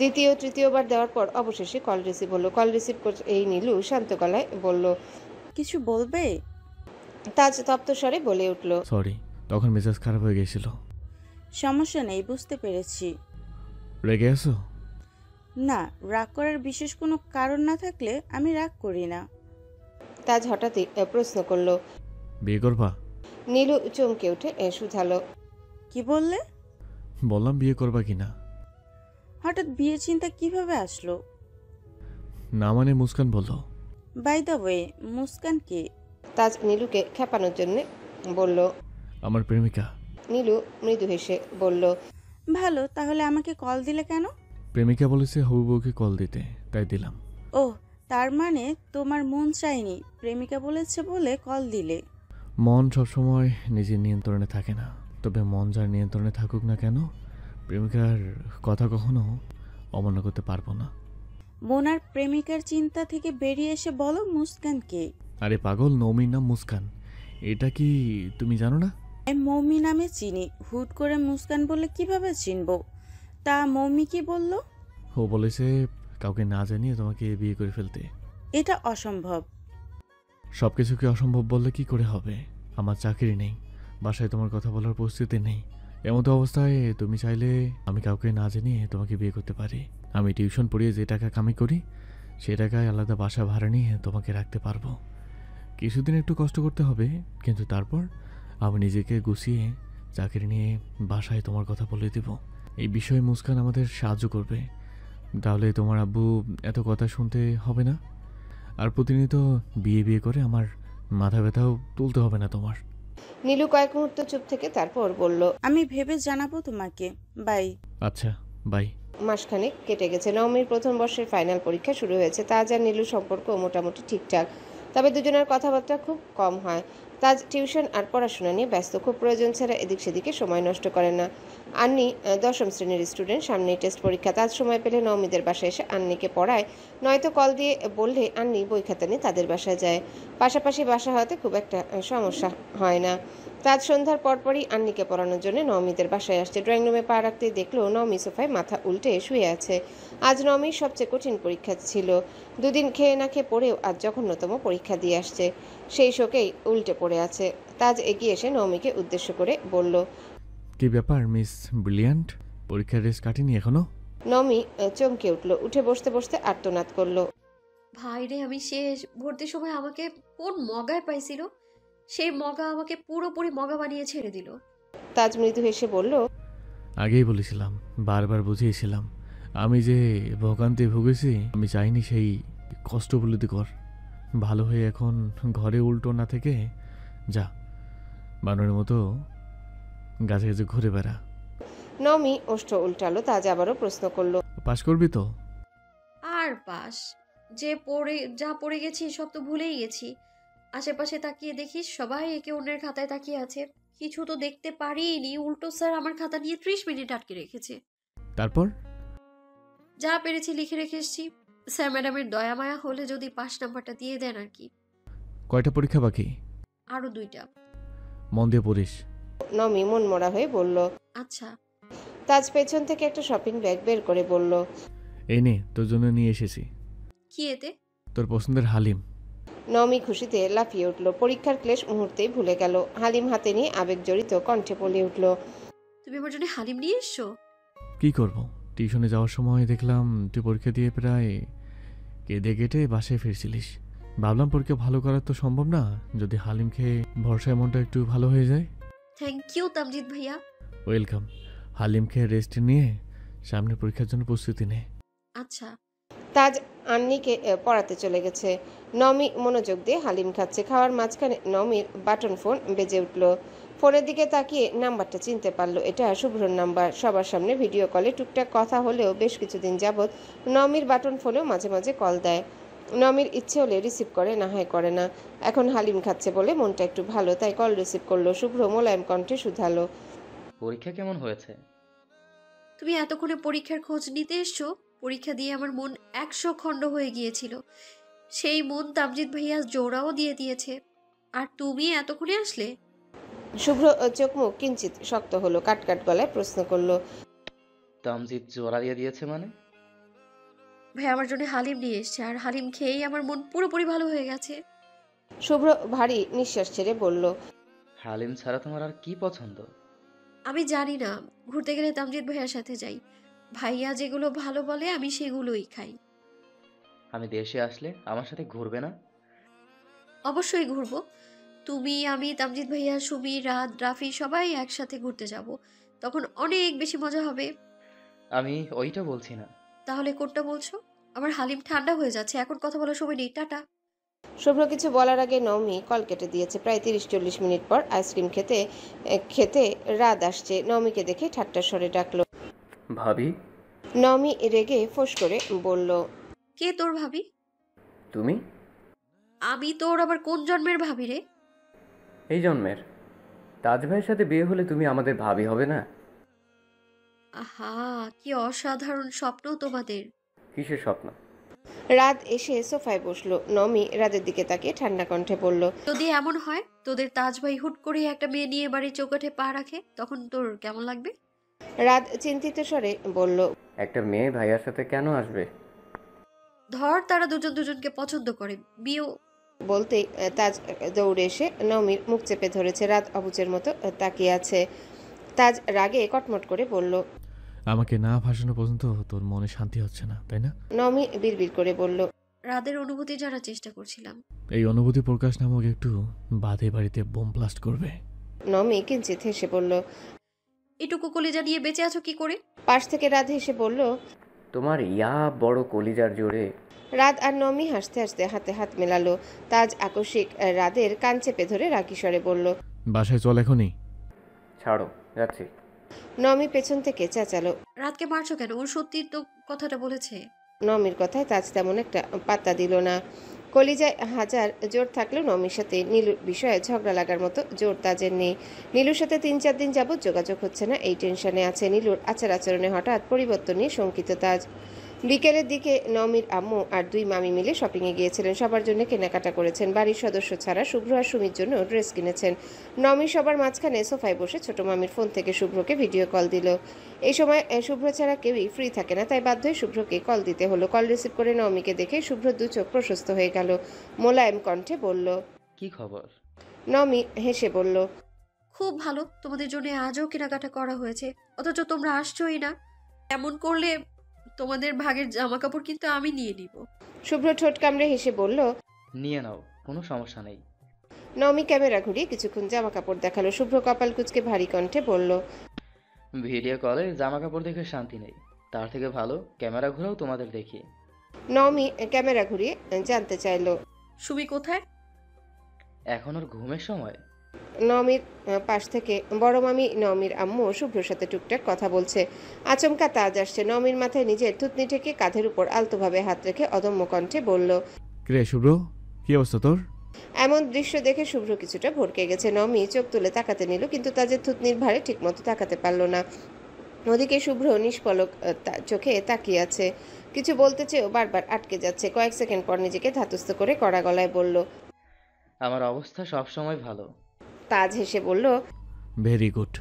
দ্বিতীয় তৃতীয়বার দেওয়ার পর অবশেষে কল রিসিভ হলো। কল রিসিভ করে এই নীলু শান্ত গলায় বলল, কিছু বলবে? তাজ তপ্ত স্বরে বলে উঠল, সরি, তখন মেজাজ খারাপ হয়ে গেছিল। সমস্যা নেই, বুঝতে পেরেছি। রেগে আছো? না, রাগ করার বিশেষ কোনো কারণ না থাকলে আমি রাগ করি না। তাজ হঠাৎই প্রশ্ন করলো, বিয়ে করবা? নীলু চমকে উঠে শুধালো, কি বললে? বললাম বিয়ে করবা কিনা। হঠাৎ বিয়ের চিন্তা কিভাবে আসলো? না মানে মুস্কান বলল। বাই দ্য ওয়ে, মুস্কান কে? তাজ নীলুকে খেপানোর জন্য বলল, আমার প্রেমিকা। নীলু মৃদু হেসে বলল, ভালো, তাহলে আমাকে কল দিলে কেন? প্রেমিকা বলেছে হবু বউকে কল দিতে, তাই দিলাম। ওহ, তার মানে তোমার মন চায়নি, প্রেমিকা বলেছে বলে কল দিলে। মন সবসময় নিজের নিয়ন্ত্রণে থাকে না, তবে মন যার নিয়ন্ত্রণে থাকুক না কেন, প্রেমিকার কথা কখনো অমান্য করতে পারবো না। মন আর প্রেমিকার চিন্তা থেকে বেরিয়ে এসে বলো মুস্কান কে? আরে পাগল, নৌমির নাম মুস্কান, এটা কি তুমি জানো না? আমি মৌমি নামে চিনি, হুট করে মুস্কান বললে কিভাবে চিনবো? তা মৌমি কি বলল? ও বলেছে কাউকে না জানিয়ে তোমাকে বিয়ে করে ফেলতে। এটা অসম্ভব। সব কিছুকে অসম্ভব বললে কি করে হবে? আমার চাকরি নেই, বাসায় তোমার কথা বলার পরিস্থিতি নেই। এমতো অবস্থায় তুমি চাইলে আমি কাউকে না জানিয়ে তোমাকে বিয়ে করতে পারি। আমি টিউশন পড়িয়ে যে টাকা কামাই করি সে টাকায় আলাদা বাসা ভাড়া নিয়ে তোমাকে রাখতে পারবো। কিছুদিন একটু কষ্ট করতে হবে, কিন্তু তারপর আমি নিজেকে গুছিয়ে চাকরি নিয়ে বাসায় তোমার কথা বলে দেব। এই বিষয়ে মুস্কান আমাদের সাহায্য করবে, তাহলে তোমার আব্বু এত কথা শুনতে হবে না, আর প্রতিনিয়ত বিয়ে বিয়ে করে আমার মাথা ব্যথাও তুলতে হবে না তোমার। নীলু কয়েক মুহূর্ত চুপ থেকে তারপর বলল, আমি ভেবে জানাবো তোমাকে, বাই। আচ্ছা, বাই। মাসখানেক কেটে গেছে। নবমীর প্রথম বর্ষের ফাইনাল পরীক্ষা শুরু হয়েছে। তাজ আর নীলু সম্পর্ক মোটামুটি ঠিকঠাক, তবে দুজনের কথাবার্তা খুব কম হয়। তাজ টিউশন আর পড়াশোনা নিয়ে ব্যস্ত, খুব প্রয়োজন ছাড়া এদিক সেদিকে সময় নষ্ট করে না। আন্নি 10ম শ্রেণীর স্টুডেন্ট, সামনেই টেস্ট পরীক্ষা। তাজ সময় পেলে নবমীদের বাসায় এসে আন্নিকে পড়ায়, নয়তো কল দিয়ে বললে আন্নি বই খাতা নিয়ে তাদের বাসায় যায়। পাশাপাশি বাসা হওয়াতে খুব একটা সমস্যা হয় না। তাজ সন্ধ্যার পরপরই আন্নিকে পড়ানোর জন্য নবমীদের বাসায় আসছে। ড্রয়িং রুমে পা রাখতেই দেখলো নবমী সোফায় মাথা উল্টে শুয়ে আছে। আজ নবমীর সবচেয়ে কঠিন পরীক্ষা ছিল। দুদিন খেয়ে না খেয়ে পড়েও আজ জঘন্যতম পরীক্ষা দিয়ে আসছে। সেই শোকেই উল্টে পড়ে আছে। তাজ এগিয়ে এসে নবমীকে উদ্দেশ্য করে বলল, কি ব্যাপার মিস ব্রিলিয়ান্ট, পরীক্ষার রেস কাটেনি এখনো? নমি চমকে উঠল, উঠে বসতে বসতে আর্তনাদ করলো। ভাই রে, আমি শেষ। ভর্তির সময় আমাকে কোন মগায় পাইছিল, সেই মগা আমাকে পুরোপুরি মগা বানিয়ে ছেড়ে দিল। তাজ মৃদু হেসে বলল, আগেই বলেছিলাম, বারবার বুঝিয়েছিলাম, আমি যে ভোগান্তি ভুগেছি, আমি চাইনি সেই কষ্ট বলতে কর। ভালো হয়ে এখন ঘরে উল্টো না থেকে যা, বানরের মতো গাছে গাছে ঘুরে বেড়া। নমি ওষ্ঠ উল্টালো। তাজ আবারও প্রশ্ন করলো, পাশ করবি তো? আর পাস? যা পড়ে গেছি সব তো ভুলেই গেছি। আশেপাশে তাকিয়ে দেখিস সবাই একে অন্যের খাতায় তাকিয়ে আছে, কিছু তো দেখতে পারিনি। উল্টো স্যার আমার খাতা নিয়ে 30 মিনিট আটকে রেখেছে। তারপর যা পেরেছি লিখে রেখে এসেছি। স্যার ম্যাডামের দয়া মায়া হলে যদি পাস নাম্বারটা দিয়ে দেন আর কি। কয়টা পরীক্ষা বাকি? আরো 2টা। মন দিয়ে পড়িস। নমি মন মরা হয়ে বলল। আচ্ছা। তাজ পেছন থেকে একটা শপিং ব্যাগ বের করে বলল, এই নে, তোর জন্য নিয়ে এসেছি। কি এতে? তোর পছন্দের হালিম। নমি খুশিতে লাফিয়ে উঠল। পরীক্ষার ক্লেশ মুহূর্তেই ভুলে গেল। হালিম হাতে নিয়ে আবেগ জড়িত কণ্ঠে বলে উঠল, তুমি আমার জন্য হালিম নিয়ে এসছো? কি করব, টিউশনে যাওয়ার সময় দেখলাম তুই পরীক্ষা দিয়ে প্রায় কেঁদে কেটে বাসায় ফিরছিলিস। ভাবলাম পরীক্ষা ভালো করা তো সম্ভব না, যদি হালিম খেয়ে ভরসায় মনটা একটু ভালো হয়ে যায়। থ্যাংক ইউ তামজিদ ভাইয়া। ওয়েলকাম। হালিম খেয়ে রেস্ট নিয়ে সামনে পরীক্ষার জন্য প্রস্তুতি নে। আচ্ছা। তাজ আন্নিকে পড়াতে চলে গেছে। নমি মনোযোগ দিয়ে হালিম খাচ্ছে। খাওয়ার মাঝখানে নমির বাটন ফোন বেজে উঠল। ফোনের দিকে তাকিয়ে নাম্বারটা চিনতে পারলো, এটা শুভ্রর নাম্বার। সবার সামনে ভিডিও কলে টুকটাক কথা হলেও বেশ কিছুদিন যাবৎ নমির বাটন ফোনেও মাঝে মাঝে কল দেয়। নমির ইচ্ছে হলে রিসিভ করে, না হয় করে না। এখন হালিম খাচ্ছে বলে মনটা একটু ভালো, তাই কল রিসিভ করলো। শুভ্র মোলায়েম কণ্ঠে শুধালো, পরীক্ষা কেমন হয়েছে? তুমি এতক্ষণে পরীক্ষার খোঁজ নিতে এসছো? পরীক্ষা দিয়ে আমার মন 100 খণ্ড হয়ে গিয়েছিল। সেই মন তামজিদ ভাইয়া জোড়াও দিয়ে দিয়েছে, আর তুমি এতক্ষণে আসলে? শুভ্র চোখ মুখ কিঞ্চিত শক্ত হলো, কাটকাট গলায় প্রশ্ন করলো, তামজিদ জোড়া দিয়ে দিয়েছে মানে? ভাই আমার জন্য হালিম নিয়ে এসছে, আর হালিম খেয়েই আমার মন পুরোপুরি ভালো হয়ে গেছে। শুভ্র ভারী নিঃশ্বাস ছেড়ে বলল, হালিম ছাড়া তোমার আর কি পছন্দ? আমি জানি না, ঘুরতে গেলে তামজিদ ভাইয়ার সাথে যাই। ভাইয়া যেগুলো ভালো বলে আমি সেগুলোই খাই। আমি দেশে আসলে আমার সাথে ঘুরবে না? অবশ্যই ঘুরবো। তুমি, আমি, তামজিদ ভাইয়া, সুমি, রাত, রাফি সবাই একসাথে ঘুরতে যাব। তখন অনেক বেশি মজা হবে। আমি ওইটা বলছি না। তাহলে কোনটা বলছো? আমার হালিম ঠান্ডা হয়ে যাচ্ছে, এখন কথা বলার সময় নেই। টাটা। শুভ্র কিছু বলার আগে নমি কল কেটে দিয়েছে। প্রায় 30-40 মিনিট পর আইসক্রিম খেতে খেতে রাত আসছে। নমিকে দেখে ঠাট্টার স্বরে ডাকলো, ভাবি। নমি রেগে ফোঁস করে বলল, কে তোর ভাবি? তুমি? আমি তোর আবার কোন জন্মের ভাবি রে? এই জন্মের। তাজ ভাইয়ের সাথে বিয়ে হলে তুমি আমাদের ভাবি হবে না? আহা, কি অসাধারণ স্বপ্ন তোমাদের। কিসের স্বপ্ন? রাত এসে সোফায় বসলো। নমি রাতের দিকে তাকিয়ে ঠান্ডা কণ্ঠে বলল, যদি এমন হয় তোদের তাজ ভাই হুট করে একটা মেয়ে নিয়ে বাড়ির চৌকাঠে পা রাখে, তখন তোর কেমন লাগবে? রাত চিন্তিত স্বরে বলল, একটা মেয়ে ভাইয়ার সাথে কেন আসবে? ধর তারা দুজন দুজনকে পছন্দ করে, বিয়ে। বলতেই তাজ দৌড়ে এসে নমির মুখ চেপে ধরেছে। রাত অবুচের মতো তাকিয়ে আছে। তাজ রাগে কটমট করে বলল, আমাকে না ভাসানো পর্যন্ত তোর মনে শান্তি হচ্ছে না, তাই না? নমি বিড়বিড় করে বলল, রাতের অনুভূতি জানার চেষ্টা করছিলাম। এই অনুভূতি প্রকাশ নামক একটু বাদে বাড়িতে বোম ব্লাস্ট করবে। নমি কিঞ্চিত হেসে বলল, এটুকু কলিজা নিয়ে বেঁচে আছো কি করে? পাশ থেকে রাত হেসে বলল, তোমার ইয়া বড় কলিজার জোরে। রাত আর নমি হাসতে হাসতে হাতে হাত মেলালো। তাজ আকস্মিক রাদের কান চেপে ধরে রাগী স্বরে বলল, বাসায় চল এখনই। ছাড়ো, যাচ্ছি। নমি পেছন থেকে চেঁচালো, রাতকে মারছো কেন? ওর সত্যি তো কথাটা বলেছে। নমির কথায় তাজ তেমন একটা পাত্তা দিল না। কলিজায় হাজার জোর থাকলেও নমির সাথে নীলুর বিষয়ে ঝগড়া লাগার মতো জোর তাজের নেই। নীলুর সাথে 3-4 দিন যাবৎ যোগাযোগ হচ্ছে না, এই টেনশনে আছে। নীলুর আচার আচরণে হঠাৎ পরিবর্তন নিয়ে শঙ্কিত তাজ। বিকেলের দিকে নমির আম্মু আর 2 মামি মিলে শপিংয়ে গিয়েছিলেন। সবার জন্য কেনাকাটা করেছেন। বাড়ির সদস্য ছাড়া শুভ্র আর সুমির জন্য ড্রেস কিনেছেন। নমি সবার মাঝখানে সোফায় বসে ছোট মামির ফোন থেকে শুভ্রকে ভিডিও কল দিল। এই সময় শুভ্র ছাড়া কেউই ফ্রি থাকে না, তাই বাধ্য হয়ে শুভ্রকে কল দিতে হলো। কল রিসিভ করে নমিকে দেখে শুভ্র 2 চোখ প্রশস্ত হয়ে গেল। মোলায়েম কণ্ঠে বলল, কি খবর? নমি হেসে বলল, খুব ভালো, তোমাদের জন্য আজও কেনাকাটা করা হয়েছে, অথচ তোমরা আসছোই না। এমন করলে তোমাদের ভাগের জামা কাপড় কিন্তু আমি নিয়ে নিব। শুভ্র ঠোঁট কামড়ে হেসে বলল। নিয়ে নাও, কোনো সমস্যা নেই। নমি ক্যামেরা ঘুরিয়ে কিছুক্ষণ জামা কাপড় দেখালো। শুভ্র কপাল কুঁচকে ভারী কণ্ঠে বলল, ভিডিও কলে জামা কাপড় দেখে শান্তি নেই, তার থেকে ভালো ক্যামেরা ঘুরেও তোমাদের দেখি। নমি ক্যামেরা ঘুরিয়ে জানতে চাইলো, সুমি কোথায়? এখন ওর ঘুমের সময়। নমির পাশ থেকে বড় মামি নমির আম্মু শুভ্রর সাথে টুকটাক কথা বলছে। আচমকা তাজ আসছে। নমির মাথায় নিজের থুতনি ঠেকে কাঁধের উপর আলতোভাবে হাত রেখে অদম্য কণ্ঠে বলল, কিরে শুভ্র, কি অবস্থা তোর? এমন দৃশ্য দেখে শুভ্র কিছুটা ভড়কে গেছে। নমি চোখ তুলে তাকাতে নিল, কিন্তু তাজের থুতনির ভারে ঠিকমতো তাকাতে পারল না। ওদিকে শুভ্র নিষ্পলক চোখে তাকিয়ে আছে। কিছু বলতে চেয়েও বারবার আটকে যাচ্ছে। কয়েক সেকেন্ড পর নিজেকে ধাতস্থ করে কড়া গলায় বলল, আমার অবস্থা সবসময় ভালো। তাজ হেসে বলল, ভেরি গুড।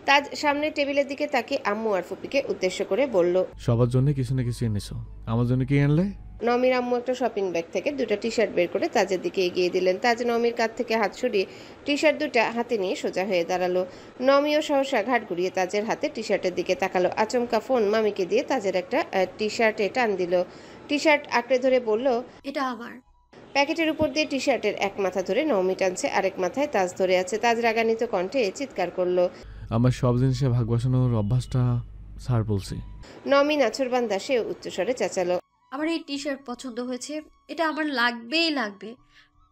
তাজ সামনে টেবিলের দিকে তাকিয়ে আম্মু আর ফুপিকে উদ্দেশ্য করে বলল, সবার জন্য কিছু না কিছু এনেছো, আমার জন্য কি আনলে? নমির আম্মু একটা শপিং ব্যাগ থেকে দুটো টি শার্ট বের করে তাজের দিকে এগিয়ে দিলেন। তাজ নমির কাঁধ থেকে হাত সরিয়ে টি শার্ট দুটা হাতে নিয়ে সোজা হয়ে দাঁড়ালো। নমিও সহসা ঘাট ঘুরিয়ে তাজের হাতে টি শার্টের দিকে তাকালো। আচমকা ফোন মামিকে দিয়ে তাজের একটা টি শার্টে টান দিল। টি শার্ট আঁকড়ে ধরে বলল, এটা আমার। প্যাকেটের উপর দিয়ে টি শার্টের এক মাথা ধরে নমি টানছে, আরেক মাথায় তাজ ধরে আছে। তাজ রাগান্বিত কণ্ঠে চিৎকার করলো, আমার সব জিনিসে ভাগ বসানোর অভ্যাসটা স্যার বলছি। নমি নাছরবান্দা সে উচ্চস্বরে চেঁচালো, আমার এই টি শার্ট পছন্দ হয়েছে, এটা আমার লাগবেই লাগবে।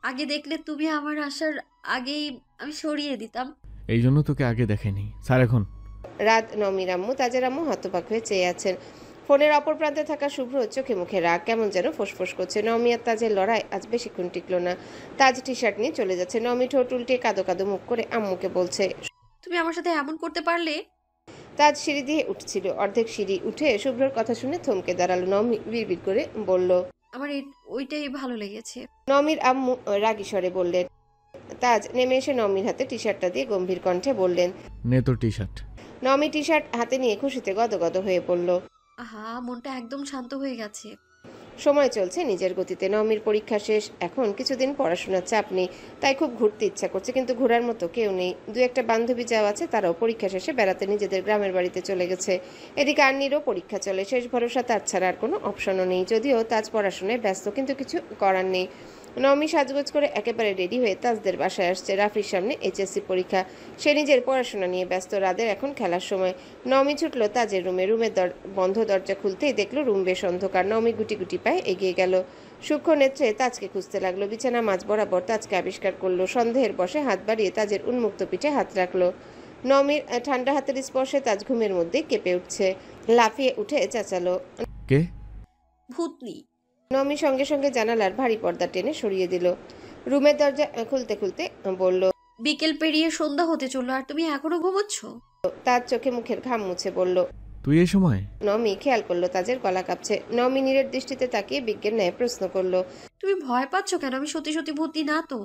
আগে দেখলে তুমি আমার আসার আগেই আমি সরিয়ে দিতাম। এই জন্য তোকে আগে দেখেনি স্যার। এখন রাত নমির আম্মু তাজের আম্মু হতবাক হয়ে চেয়ে আছেন। ফোনের অপর প্রান্তে থাকা শুভ্র চোখে মুখে রাগ কেমন যেন ফোঁসফোঁস করছে। নমি আর তাজের লড়াই আজ বেশিক্ষণ টিকলো না। তাজ টি শার্ট নিয়ে চলে যাচ্ছে। নমি ঠোঁট উল্টে কাদো কাদো মুখ করে আম্মুকে বলছে, তুমি আমার সাথে এমন করতে পারলে? তাজ সিঁড়ি দিয়ে উঠছিল। অর্ধেক সিঁড়ি উঠে শুভ্রর কথা শুনে থমকে দাঁড়ালো। নমি বিড়বিড় করে বলল, আমার ওইটাই ভালো লেগেছে। নমির আম্মু রাগী স্বরে বললেন। তাজ নেমে এসে নমির হাতে টি শার্টটা দিয়ে গম্ভীর কণ্ঠে বললেন, নে তোর T shirt. Nomi T shirt হাতে নিয়ে খুশিতে গদগদ হয়ে পড়ল। আহা, মনটা একদম শান্ত হয়ে গেছে। সময় চলছে নিজের গতিতে। নমির পরীক্ষা শেষ, এখন কিছুদিন পড়াশোনার চাপ নেই, তাই খুব ঘুরতে ইচ্ছা করছে, কিন্তু ঘোরার মতো কেউ নেই। দু একটা বান্ধবী যাওয়া আছে, তারাও পরীক্ষা শেষে বেড়াতে নিজেদের গ্রামের বাড়িতে চলে গেছে। এদিকে আন্নিরও পরীক্ষা চলে। শেষ ভরসা তাজ ছাড়া আর কোনো অপশনও নেই। যদিও তাজ পড়াশোনায় ব্যস্ত, কিন্তু কিছু করার নেই। নমি সাজগোজ করে একেবারে রেডি হয়ে তাজদের বাসায় আসছে। রাফির সামনে এইচএসসি পরীক্ষা, সে নিজের পড়াশোনা নিয়ে ব্যস্ত। রাদের এখন খেলার সময়। নমি ছুটল তাজের রুমে। রুমের বন্ধ দরজা খুলতেই দেখলো রুম বেশ অন্ধকার। নমি গুটি গুটি পায়ে এগিয়ে গেল। সূক্ষ্ম নেত্রে তাজকে খুঁজতে লাগলো। বিছানা মাঝ বরাবর তাজকে আবিষ্কার করলো। সন্দেহের বশে হাত বাড়িয়ে তাজের উন্মুক্ত পিঠে হাত রাখলো। নমির ঠান্ডা হাতের স্পর্শে তাজ ঘুমের মধ্যেই কেঁপে উঠছে। লাফিয়ে উঠে চেঁচালো, কে? ভূতনি। নমি সঙ্গে সঙ্গে জানালার ভারী পর্দা টেনে সরিয়ে দিল। রুমের দরজা খুলতে খুলতে বলল, বিকেল পেরিয়ে সন্ধ্যা হতে চললো আর তুমি এখনো ঘুমোচ্ছ? তার চোখে মুখের ঘাম মুছে বলল, তুই এই সময়? নমি খেয়াল করলো তাজের গলা কাঁপছে। নমি নীরের দৃষ্টিতে তাকিয়ে বিজ্ঞের ন্যায় প্রশ্ন করলো, তুমি ভয় পাচ্ছ কেন? আমি সত্যি সত্যি ভূতনি না তো।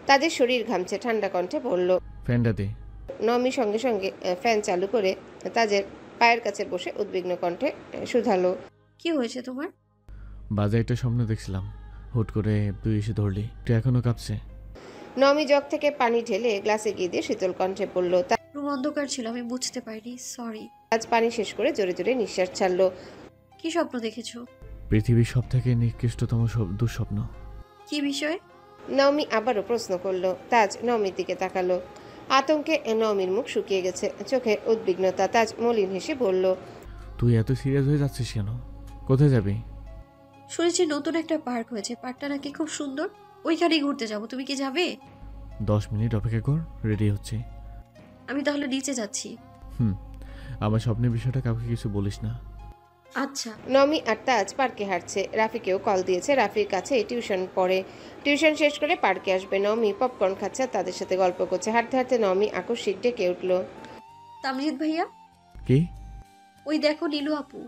তাদের শরীর ঘামছে। ঠান্ডা কণ্ঠে বলল, ফ্যানটা দে। নমি সঙ্গে সঙ্গে ফ্যান চালু করে তাজের পায়ের কাছে বসে উদ্বিগ্ন কণ্ঠে শুধালো, কি হয়েছে তোমার? বাজে একটা স্বপ্ন দেখছিলাম, হুট করে তুই এসে ধরলি। তুই এখনো কাঁপছে? নমি জগ থেকে পানি ঢেলে গ্লাসে গিয়ে দিয়ে শীতল কণ্ঠে বলল, রুম অন্ধকার ছিল, আমি বুঝতে পারিনি, সরি। আজ পানি শেষ করে জোরে জোরে নিঃশ্বাস ছাড়লো। কি স্বপ্ন দেখেছো? পৃথিবীর সব থেকে নিকৃষ্টতম দুঃস্বপ্ন। কি বিষয়? নমি আবারও প্রশ্ন করলো। তাজ নমির দিকে তাকালো। আতঙ্কে নমির মুখ শুকিয়ে গেছে, চোখে উদ্বিগ্নতা। তাজ মলিন হেসে বলল, তুই এত সিরিয়াস হয়ে যাচ্ছিস কেন? কোথায় যাবি? শুনেছি নতুন একটা পার্ক হয়েছে, পার্কটা নাকি খুব সুন্দর, ওইখানেই ঘুরতে যাব। তুমি কি যাবে? 10 মিনিট অপেক্ষা কর, রেডি হচ্ছে। আমি তাহলে নিচে যাচ্ছি। আমার স্বপ্নের বিষয়টা কাউকে কিছু বলিস না। আচ্ছা। নমি আর তাজ পার্কে হাঁটছে। রাফিকেও কল দিয়েছে। রাফির কাছে টিউশন পড়ে, টিউশন শেষ করে পার্কে আসবে। নমি পপকর্ন খাচ্ছে আর তাদের সাথে গল্প করছে। হাঁটতে হাঁটতে নমি আকস্মিক ডেকে উঠল, তামজিদ ভাইয়া। কি? ওই দেখো নীলু আপু।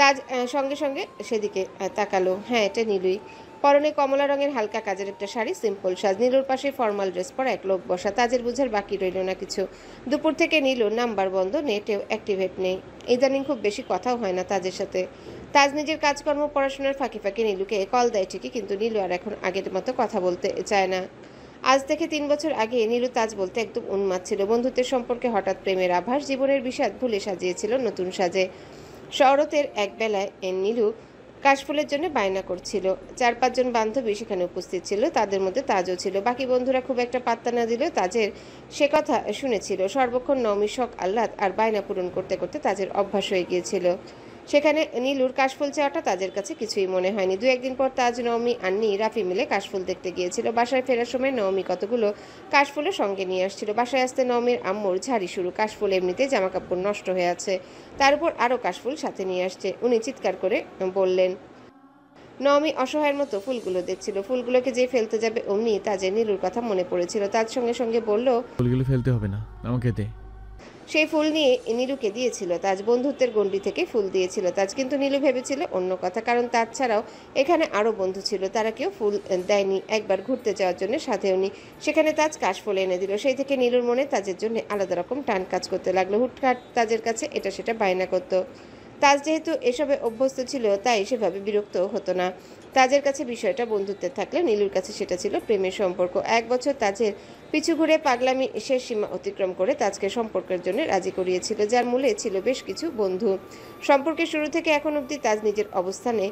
তাজ সঙ্গে সঙ্গে সেদিকে তাকালো। হ্যাঁ, এটা নীলুই। পরনে কমলা রঙের হালকা কাজের একটা শাড়ি, সিম্পল সাজ। নীলুর পাশে ফর্মাল ড্রেস পরা এক লোক বসা। তাজের বুঝার বাকি রইল না কিছু। দুপুর থেকে নীলুর নাম্বার বন্ধ, নেটেও অ্যাক্টিভেট নেই। ইদানিং খুব বেশি কথাও হয় না তাজের সাথে। তাজ নিজের কাজকর্ম পড়াশোনার ফাঁকে ফাঁকে নীলুকে কল দেয় ঠিকই, কিন্তু নীলু আর এখন আগের মতো কথা বলতে চায় না। আজ থেকে 3 বছর আগে নীলু তাজ বলতে একদম উন্মাদ ছিল। বন্ধুত্বের সম্পর্কে হঠাৎ প্রেমের আভাস, জীবনের বিষাদ ভুলে সাজিয়েছিল নতুন সাজে। শরতের একবেলায় নীলু কাশফুলের জন্য বায়না করছিল। 4-5 জন বান্ধবী সেখানে উপস্থিত ছিল, তাদের মধ্যে তাজও ছিল। বাকি বন্ধুরা খুব একটা পাত্তা না দিলেও তাজের সে কথা শুনেছিল। সর্বক্ষণ নওমির শখ আহ্লাদ আর বায়না পূরণ করতে করতে তাজের অভ্যাস হয়ে গিয়েছিল। সেখানে নীলুর কাশফুল চাওয়াটা তাজের কাছে কিছুই মনে হয়নি। 2-1 দিন পর তাজ, নওমি, আন্নি, রাফি মিলে কাশফুল দেখতে গিয়েছিল। বাসায় ফেরার সময় নওমি কতগুলো কাশফুলের সঙ্গে নিয়ে আসছিল। বাসায় আসতে নওমির আম্মুর ঝাড়ি শুরু। কাশফুল এমনিতে জামাকাপড় নষ্ট হয়ে আছে, তার উপর আরও কাশফুল সাথে নিয়ে আসছে। উনি চিৎকার করে বললেন। নওমি অসহায়ের মতো ফুলগুলো দেখছিল। ফুলগুলোকে যে ফেলতে যাবে অমনি তাজের নীলুর কথা মনে পড়েছিল। তাজ সঙ্গে সঙ্গে বলল, ফুলগুলো ফেলতে হবে না, আমাকে দে। সেই ফুল নিয়ে নীলুকে দিয়েছিল তাজ। বন্ধুত্বের গণ্ডি থেকে ফুল দিয়েছিল তাজ, কিন্তু নীলু ভেবেছিল অন্য কথা। কারণ তাজ ছাড়াও এখানে আরও বন্ধু ছিল, তারা কেউ ফুল দেয়নি। একবার ঘুরতে যাওয়ার জন্য সাথেও নি, সেখানে তাজ কাশফুল এনে দিল। সেই থেকে নীলুর মনে তাজের জন্য আলাদা রকম টান কাজ করতে লাগলো। হুটহাট তাজের কাছে এটা সেটা বায়না করতো। তাজ যেহেতু এসবে অভ্যস্ত ছিল, তাই সেভাবে বিরক্ত হতো না। তাজের কাছে বিষয়টা বন্ধুত্বের থাকলে নীলুর কাছে সেটা ছিল প্রেমের সম্পর্ক। 1 বছর তাজের পিছু ঘুরে পাগলামি শেষ সীমা অতিক্রম করে তাজকে সম্পর্কের জন্য রাজি করিয়েছিল, যার মূলে ছিল বেশ কিছু বন্ধু। সম্পর্কের শুরু থেকে এখন অবধি তাজ নিজের অবস্থানে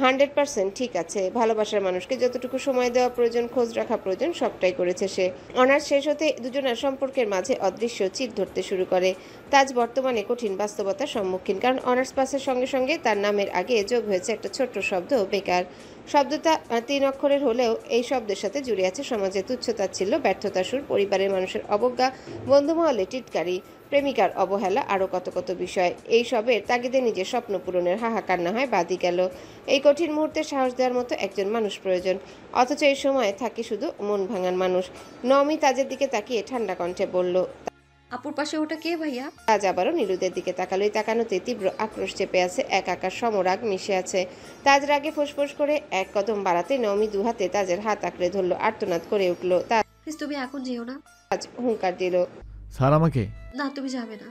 100% ঠিক আছে। ভালোবাসার মানুষকে যতটুকু সময় দেওয়া প্রয়োজন, খোঁজ রাখা প্রয়োজন, সবটাই করেছে সে। অনার্স শেষ হতে দুজনের সম্পর্কের মাঝে অদৃশ্য চির ধরতে শুরু করে। তাজ বর্তমানে কঠিন বাস্তবতার সম্মুখীন, কারণ অনার্স পাসের সঙ্গে সঙ্গে তার নামের আগে যোগ হয়েছে একটা ছোট্ট শব্দ, বেকার। শব্দটা 3 অক্ষরের হলেও এই শব্দের সাথে জুড়ে আছে সমাজে তুচ্ছতাচ্ছিল্য, ব্যর্থতার সুর, পরিবারের মানুষের অবজ্ঞা, বন্ধুমহলে টিটকারি, প্রেমিকার অবহেলা, আরও কত কত বিষয়। এই সবের তাগিদে নিজের স্বপ্ন পূরণের হাহাকার না হয় বাদই গেল। এই কঠিন মুহূর্তে সাহস দেওয়ার মতো একজন মানুষ প্রয়োজন, অথচ এই সময় থাকে শুধু মন ভাঙান মানুষ। নওমি তাজের দিকে তাকিয়ে ঠান্ডা কণ্ঠে বলল। আপুর পাশে ওটা কে ভাইয়া? তাজ আবারও নীলুদের দিকে তাকালো। এই তাকানোতে তীব্র আক্রোশ চেপে আছে, একাকার সমরাগ মিশে আছে। তাজ রাগে ফোঁস করে 1 কদম বাড়াতে নওমি 2 হাতে তাজের হাত আঁকড়ে ধরলো, আর্তনাদ করে উঠল। প্লিজ তুমি এখন যেও না। তাজ হুঙ্কার দিল, স্যার আমাকে। না তুমি যাবে না।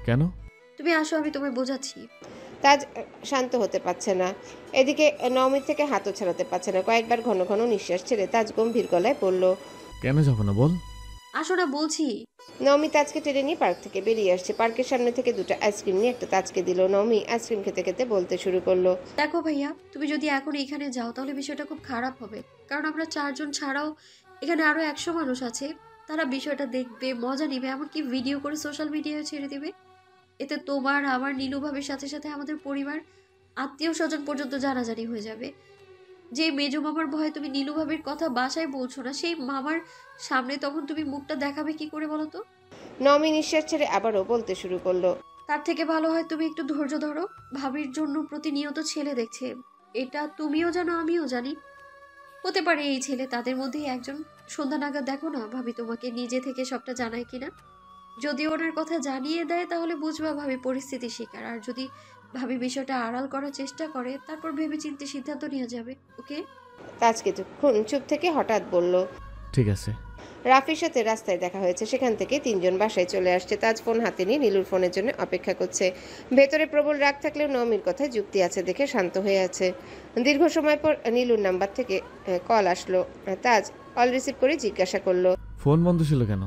কেন? তুমি আসো, আমি তোমায় বোঝাচ্ছি। তাজ শান্ত হতে পারছে না, এদিকে নওমির থেকে হাতও ছাড়াতে পারছে না। কয়েকবার ঘন ঘন নিঃশ্বাস ছেড়ে তাজ গম্ভীর গলায় বলল, কেন যাবো না বল। আসো না বলছি। নওমি তাজকে টেনে নিয়ে পার্ক থেকে বেরিয়ে আসছে। পার্কের সামনে থেকে 2টা আইসক্রিম নিয়ে একটা তাজকে দিল। নওমি আইসক্রিম খেতে খেতে বলতে শুরু করলো, দেখো ভাইয়া, তুমি যদি এখন এখানে যাও তাহলে বিষয়টা খুব খারাপ হবে, কারণ আমরা 4 জন ছাড়াও এখানে আরো 100 মানুষ আছে। তারা বিষয়টা দেখবে, মজা নিবে, এমনকি ভিডিও করে সোশ্যাল মিডিয়ায় ছেড়ে দেবে। এতে তোমার, আমার, নীলু ভাবির সাথে সাথে আমাদের পরিবার, আত্মীয় স্বজন পর্যন্ত জানাজানি হয়ে যাবে। যে মেজো মামার ভয়ে তুমি নীলু ভাবির কথা বাসায় বলছো না, সেই মামার সামনে তখন তুমি মুখটা দেখাবে কি করে বলো তো? নওমি নিঃশ্বাস ছেড়ে আবারও বলতে শুরু করলো, তার থেকে ভালো হয় তুমি একটু ধৈর্য ধরো। ভাবির জন্য প্রতিনিয়ত ছেলে দেখছে, এটা তুমিও জানো, আমিও জানি। হতে পারে এই ছেলে তাদের মধ্যেই একজন। সন্ধ্যা নাগাদ দেখো না ভাবি তোমাকে নিজে থেকে সবটা জানায় কিনা। যদি ওনার কথা জানিয়ে দেয় তাহলে বুঝবা ভাবি পরিস্থিতি শিকার, আর যদি ভাবি বিষয়টা আড়াল করার চেষ্টা করে তারপর ভেবে চিন্তে সিদ্ধান্ত নেওয়া যাবে। ওকে? তাজ কিছুক্ষণ চুপ থেকে হঠাৎ বলল, ঠিক আছে। রাফির সাথে রাস্তায় দেখা হয়েছে, সেখান থেকে 3 জন বাসায় চলে আসছে। তাজ ফোন হাতে নিয়ে নীলুর ফোনের জন্য অপেক্ষা করছে। ভেতরে প্রবল রাগ থাকলেও নওমির কথায় যুক্তি আছে দেখে শান্ত হয়ে আছে। দীর্ঘ সময় পর নীলুর নাম্বার থেকে কল আসলো। তাজ কল রিসিভ করে জিজ্ঞাসা করলো, ফোন বন্ধ ছিল কেন?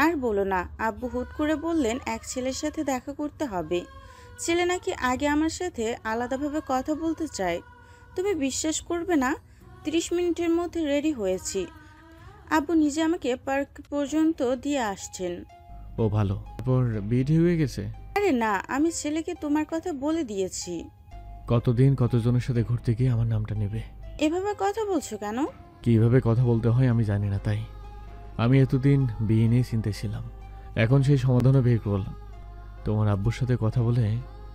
আর বলো না, আব্বু হুট করে বললেন এক ছেলের সাথে দেখা করতে হবে। ছেলে নাকি আগে আমার সাথে আলাদাভাবে কথা বলতে চায়। তুমি বিশ্বাস করবে না, 30 মিনিটের মধ্যে রেডি হয়েছি। আব্বু নিজে আমাকে পার্ক পর্যন্ত দিয়ে আসছেন। ও ভালো। তারপর বিয়ে হয়ে গেছে? আরে না, আমি ছেলেকে তোমার কথা বলে দিয়েছি। কতদিন কতজনের সাথে ঘুরতে গিয়ে আমার নামটা নেবে? এভাবে কথা বলছো কেন? কিভাবে কথা বলতে হয় আমি জানি না, তাই আমি এতদিন বিয়ে নিয়ে চিন্তায় ছিলাম। এখন সেই সমাধানও বের করলাম। তোমার আব্বুর সাথে কথা বলে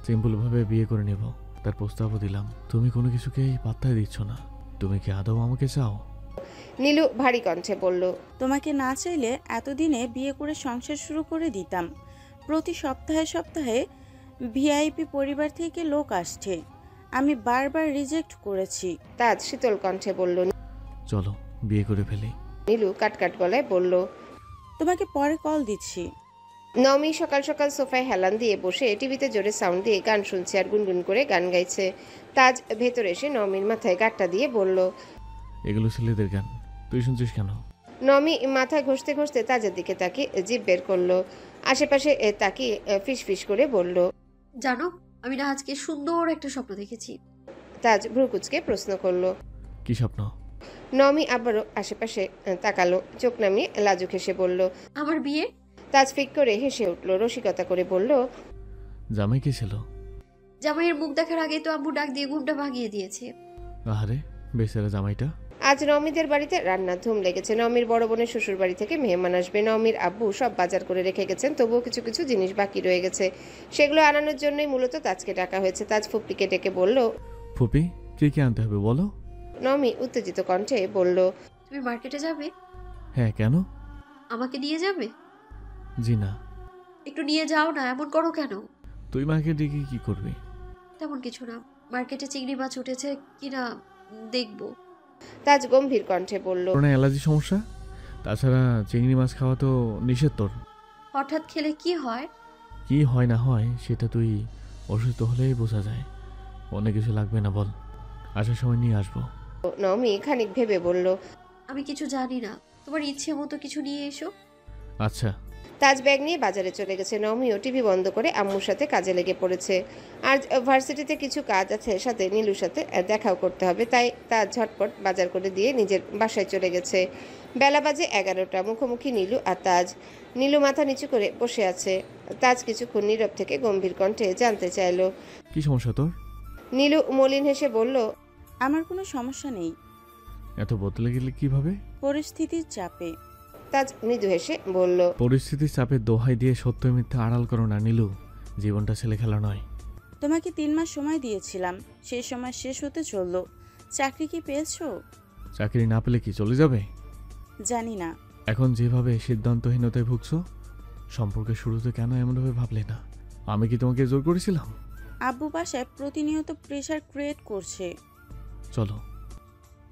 সিম্পলভাবে বিয়ে করে নেব, তার প্রস্তাবও দিলাম। তুমি কোনো কিছুকেই পাত্তাই দিচ্ছ না। তুমি কি আদৌ আমাকে চাও? নীলু ভারী কণ্ঠে বলল, তোমাকে না চাইলে এতদিনে বিয়ে করে সংসার শুরু করে দিতাম। প্রতি সপ্তাহে সপ্তাহে ভিআইপি পরিবার থেকে লোক আসছে, আমি বারবার রিজেক্ট করেছি। তাজ শীতল কণ্ঠে বলল, চলো বিয়ে করে ফেলি। নীলু কাটকাট গলায় বলল, তোমাকে পরে কল দিচ্ছি। নওমি সকাল সকাল সোফায় হেলান দিয়ে বসে টিভিতে জোরে সাউন্ড দিয়ে গান শুনছে আর গুনগুন করে গান গাইছে। তাজ ভেতরে এসে নওমির মাথায় গাঁটটা দিয়ে বলল, এগুলো ছেলেদের গান, তুই শুনছিস কেন? নওমি মাথায় ঘষতে ঘষতে তাজের দিকে তাকিয়ে জিভ বের করলো। আশেপাশে তাকিয়ে ফিস ফিস করে বলল, জানো আমি না আজকে সুন্দর একটা স্বপ্ন দেখেছি। তাজ ভ্রুকুচকে প্রশ্ন করলো। কি স্বপ্ন? নমি আবারও আশেপাশে তাকালো, চোখ নামিয়ে লাজুক হেসে বলল, আমার বিয়ে। তাজ ফিক করে হেসে উঠল, রসিকতা করে বলল, জামাই কে ছিল? জামাইয়ের মুখ দেখার আগেই তো আম্মু ডাক দিয়ে ঘুমটা ভাঙিয়ে দিয়েছে। আহারে বেচারা জামাইটা। আজ নমিদের বাড়িতে রান্নার ধুম লেগেছে। নমির বড় বোনের শ্বশুর বাড়ি থেকে মেহমান আসবে। নমির আব্বু সব বাজার করে রেখে গেছেন, তবুও কিছু কিছু জিনিস বাকি রয়ে গেছে। সেগুলো আনানোর জন্যই মূলত তাজকে ডাকা হয়েছে। তাজ ফুপিকে ডেকে বলল, ফুপি কি কি আনতে হবে বলো? নমি উত্তেজিত কণ্ঠে বলল, তুমি মার্কেটে যাবে? হ্যাঁ, কেন? আমাকে নিয়ে যাবে? জি না। একটু নিয়ে যাও না, এমন করো কেন? তুই মার্কেটে গিয়ে কি করবি? তেমন কিছু না, মার্কেটে চিংড়ি মাছ উঠেছে কিনা দেখবো। তাজ গম্ভীর কণ্ঠে বলল, কোনো অ্যালার্জি সমস্যা? তাছাড়া চিংড়ি মাছ খাওয়া তো নিষেধ তোর। হঠাৎ খেলে কি হয়? কি হয় না হয় সেটা তুই অসুস্থ হলেই বোঝা যায়। অনেক কিছু লাগবে না, বল, আসার সময় নিয়ে আসবো। নমি খানিক ভেবে বলল, আমি কিছু জানি না, তোমার ইচ্ছে মতো কিছু নিয়ে এসো। আচ্ছা। তাজ ব্যাগ নিয়ে বাজারে চলে গেছে। নমিও টিভি বন্ধ করে আম্মুর সাথে কাজে লেগে পড়েছে। আর ভার্সিটিতে কিছু কাজ আছে, সাথে নীলুর সাথে দেখাও করতে হবে, তাই তাজ ঝটপট বাজার করে দিয়ে নিজের বাসায় চলে গেছে। বেলা বাজে 11টা। মুখোমুখি নীলু আর তাজ। নীলু মাথা নিচু করে বসে আছে। তাজ কিছুক্ষণ নীরব থেকে গম্ভীর কণ্ঠে জানতে চাইল, কি সমস্যা তোর? নীলু মলিন হেসে বলল, আমার কোনো সমস্যা নেই। এত বদলে গেলে কিভাবে? পরিস্থিতির চাপে। তাজ মৃদু হেসে বলল, পরিস্থিতির চাপে দোহাই দিয়ে সত্য মিথ্যা আড়াল করো না নীলু, জীবনটা ছেলে খেলা নয়। তোমাকে 3 মাস সময় দিয়েছিলাম, সেই সময় শেষ হতে চললো। চাকরি কি পেয়েছো? চাকরি না পেলে কি চলে যাবে? জানি না। এখন যেভাবে সিদ্ধান্তহীনতায় ভুগছো, সম্পর্কের শুরুতে কেন এমনভাবে ভাবলে না? আমি কি তোমাকে জোর করেছিলাম? আব্বু বাসায় প্রতিনিয়ত প্রেশার ক্রিয়েট করছে। চলো।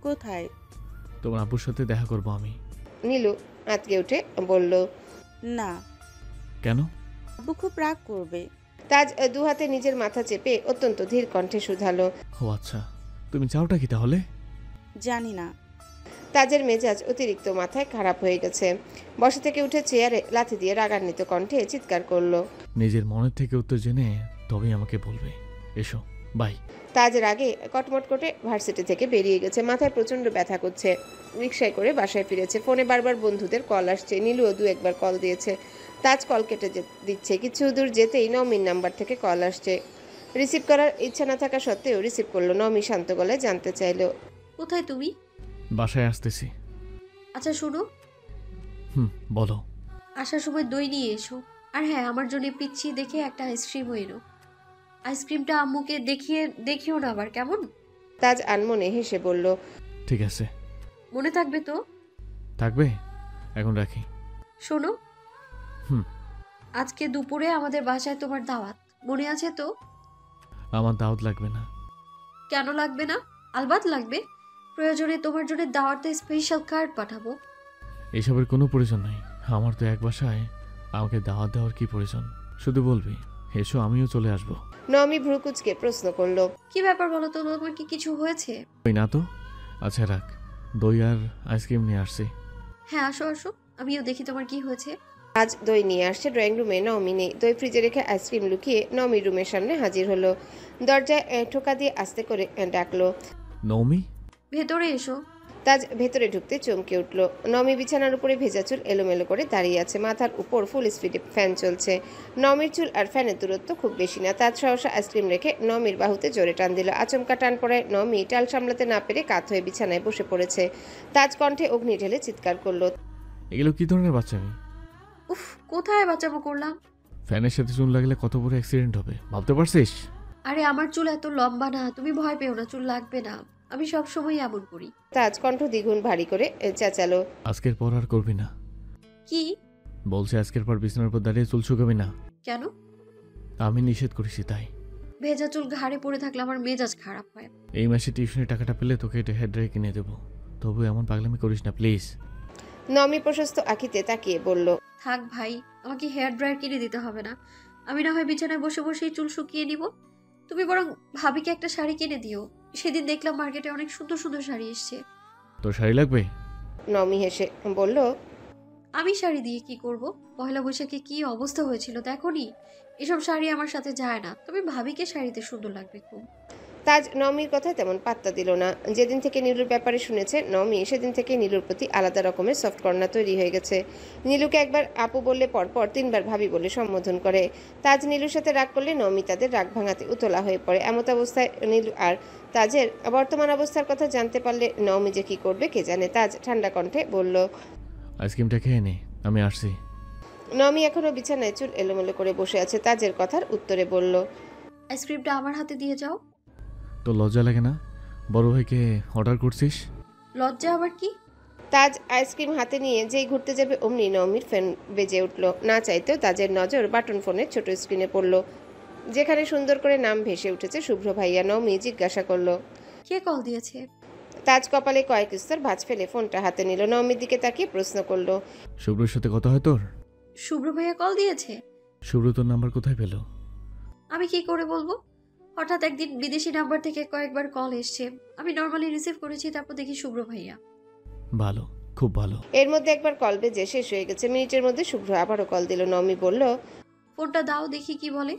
কোথায়? তোমার আব্বুর সাথে দেখা করবো আমি। নীলু আঁতকে উঠে বলল, না। কেন? আব্বু খুব রাগ করবে। তাজ দুহাতে নিজের মাথা চেপে অত্যন্ত ধীর কণ্ঠে শুধালো, ও আচ্ছা, তুমি চাওটা কি তাহলে? জানি না। তাজের মেজাজ অতিরিক্ত মাথায় খারাপ হয়ে গেছে। বসা থেকে উঠে চেয়ারে লাথি দিয়ে রাগান্বিত কণ্ঠে চিৎকার করলো, নিজের মনের থেকে উত্তর জেনে তবেই আমাকে বলবে। এসো, বাই। তাজের আগে কটমট করে ভার্সিটি থেকে বেরিয়ে গেছে। মাথায় প্রচন্ড ব্যথা করছে। রিকশায় করে বাসায় ফিরেছে। ফোনে বারবার বন্ধুদের কল আসছে। নীলুও 2-1 বার কল দিয়েছে। তাজ কল কেটে দিচ্ছে। কিছু দূর যেতেই নমির নাম্বার থেকে কল আসছে। রিসিভ করার ইচ্ছা না থাকা সত্ত্বেও রিসিভ করলো। নমি শান্ত গলায় জানতে চাইলো, কোথায় তুমি? বাসায় আসতেছি। আচ্ছা শোনো। বলো। আসার সময় দই নিয়ে এসো। আর হ্যাঁ, আমার জন্য পিচ্ছি দেখে একটা আইসক্রিমও এনো। আইসক্রিমটা আম্মুকে দেখিও না আবার, কেমন? তাজ আনমনে হেসে বলল, ঠিক আছে। মনে থাকবে তো? থাকবে। এখন রাখি। শোনো, আজকে দুপুরে আমাদের বাসায় তোমার দাওয়াত, মনে আছে তো? আমার দাওয়াত লাগবে না। কেন লাগবে না? আলবাত লাগবে। প্রয়োজনে তোমার জন্য দাওয়াতে স্পেশাল কার্ড পাঠাবো। এসবের কোনো প্রয়োজন নাই। আমার তো এক বাসায়, আমাকে দাওয়াত দেওয়ার কি প্রয়োজন? শুধু বলবি এসো, আমিও চলে আসবো। নমি ভ্রুকুচকে প্রশ্ন করলো, কি ব্যাপার বলো তো, তোমার কি কিছু হয়েছে? ওই না তো। আচ্ছা রাখ, দই আর আইসক্রিম নিয়ে আসছি। হ্যাঁ আসো আসো, আমিও দেখি তোমার কি হয়েছে। আজ দই নিয়ে আসছে। ড্রয়িং রুমে নমি নেই। দই ফ্রিজে রেখে আইসক্রিম লুকিয়ে নমির রুমের সামনে হাজির হলো। দরজায় ঠোকা দিয়ে আস্তে করে ডাকলো, নমি। ভেতরে এসো। তাজ ভেতরে ঢুকতে চমকে উঠল। নমি বিছানার উপরে ভেজা চুল এলোমেলো করে দাঁড়িয়ে আছে। মাথার উপর ফুল স্পিডে ফ্যান চলছে। নমির চুল আর ফ্যানের দূরত্ব খুব বেশি না। তাজ সহসা আইসক্রিম রেখে নমির বাহুতে জোরে টান দিল। আচমকা টান পড়ে নমি টাল সামলাতে না পেরে কাত হয়ে বিছানায় বসে পড়েছে। তাজ কণ্ঠে অগ্নি ঢেলে চিৎকার করলো, এগুলো কি ধরনের বাচ্চামি? উফ, কোথায় বাচ্চামো করলাম? ফ্যানের সাথে চুল লাগলে কত বড় অ্যাক্সিডেন্ট হবে ভাবতে পারছিস? আরে আমার চুল এত লম্বা না, তুমি ভয় পেও না, চুল লাগবে না। আমি সব সময় এমন করি। তাজ কণ্ঠ দ্বিগুণ ভারী করে চেঁচালো, আজকের পর আর করবি না। কি বলছে আজকের পর বিছানার উপর দাঁড়িয়ে চুল শুকাবি না। কেন? আমি নিষেধ করেছি তাই। ভেজা চুল ঘাড়ে পড়ে থাকলে আমার মেজাজ খারাপ হয়। এই মাসে টিউশনের টাকাটা পেলে তোকে এটা হেয়ার ড্রায়ার কিনে দেবো। তবু এমন পাগলামি করিস না প্লিজ। নমি প্রশস্ত আঁখিতে তাকিয়ে বলল, থাক ভাই, আমাকে হেয়ার ড্রায়ার কিনে দিতে হবে না। আমি না হয় বিছানায় বসে বসেই চুল শুকিয়ে নিব। তুমি বরং ভাবিকে একটা শাড়ি কিনে দিও। সেদিন দেখলাম মার্কেটে অনেক সুন্দর সুন্দর শাড়ি এসছে। তোর শাড়ি লাগবে? নমি হেসে বলল, আমি শাড়ি দিয়ে কি করব? পয়লা বৈশাখে কি অবস্থা হয়েছিল দেখোনি? এসব শাড়ি আমার সাথে যায় না, তবে ভাবিকে শাড়িতে সুন্দর লাগবে খুব। তাজ নমির কথায় তেমন পাত্তা দিল না। যেদিন থেকে নীলুর ব্যাপারে শুনেছে নমি, সেদিন থেকে নীলুর প্রতি আলাদা রকমের সফট কর্নার তৈরি হয়ে গেছে। নীলুকে একবার আপু বললে পরপর 3বার ভাবি বলে সম্বোধন করে। তাজ নীলুর সাথে রাগ করলে নমি তাদের রাগ ভাঙাতে উতলা হয়ে পড়ে। এমত অবস্থায় নীলু আর তাজের বর্তমান অবস্থার কথা জানতে পারলে নমি যে কি করবে কে জানে। তাজ ঠান্ডা কণ্ঠে বলল, আইসক্রিমটা খেয়ে নে, আমি আসছি। নমি এখনো বিছানায় চুল এলোমেলো করে বসে আছে। তাজের কথার উত্তরে বলল, আইসক্রিমটা আমার হাতে দিয়ে যাও। তো লজ্জা লাগে না? বড় ভাইকে অর্ডার করছিস? লজ্জা আবার কি? তাজ আইসক্রিম হাতে নিয়ে যেই ঘুরতে যাবে অমনি নমির ফোন বেজে উঠল। না চাইতেও তাজের নজর বাটন ফোনের ছোট স্ক্রিনে পড়ল, যেখানে সুন্দর করে নাম ভেসে উঠেছে শুভ্র ভাইয়া। নমি জিজ্ঞাসা করলো, কে কল দিয়েছে? তাজ কপালে কয়েক স্তর ভাঁজ ফেলে ফোনটা হাতে নিল। নমির দিকে তাকিয়ে প্রশ্ন করলো, শুভ্রর সাথে কথা হয় তোর? শুভ্র ভাইয়া কল দিয়েছে? শুভ্র তোর নাম্বার কোথায় পেল? আমি কি করে বলবো? হঠাৎ একদিন বিদেশি নাম্বার থেকে কয়েকবার কল এসছে, আমি নর্মালি রিসিভ করেছি, তারপর দেখি শুভ্র ভাইয়া। ভালো, খুব ভালো। এর মধ্যে একবার কল বেজে শেষ হয়ে গেছে। মিনিটের মধ্যে শুভ্র আবারও কল দিল। নমি বলল, ফোনটা দাও দেখি কি বলে।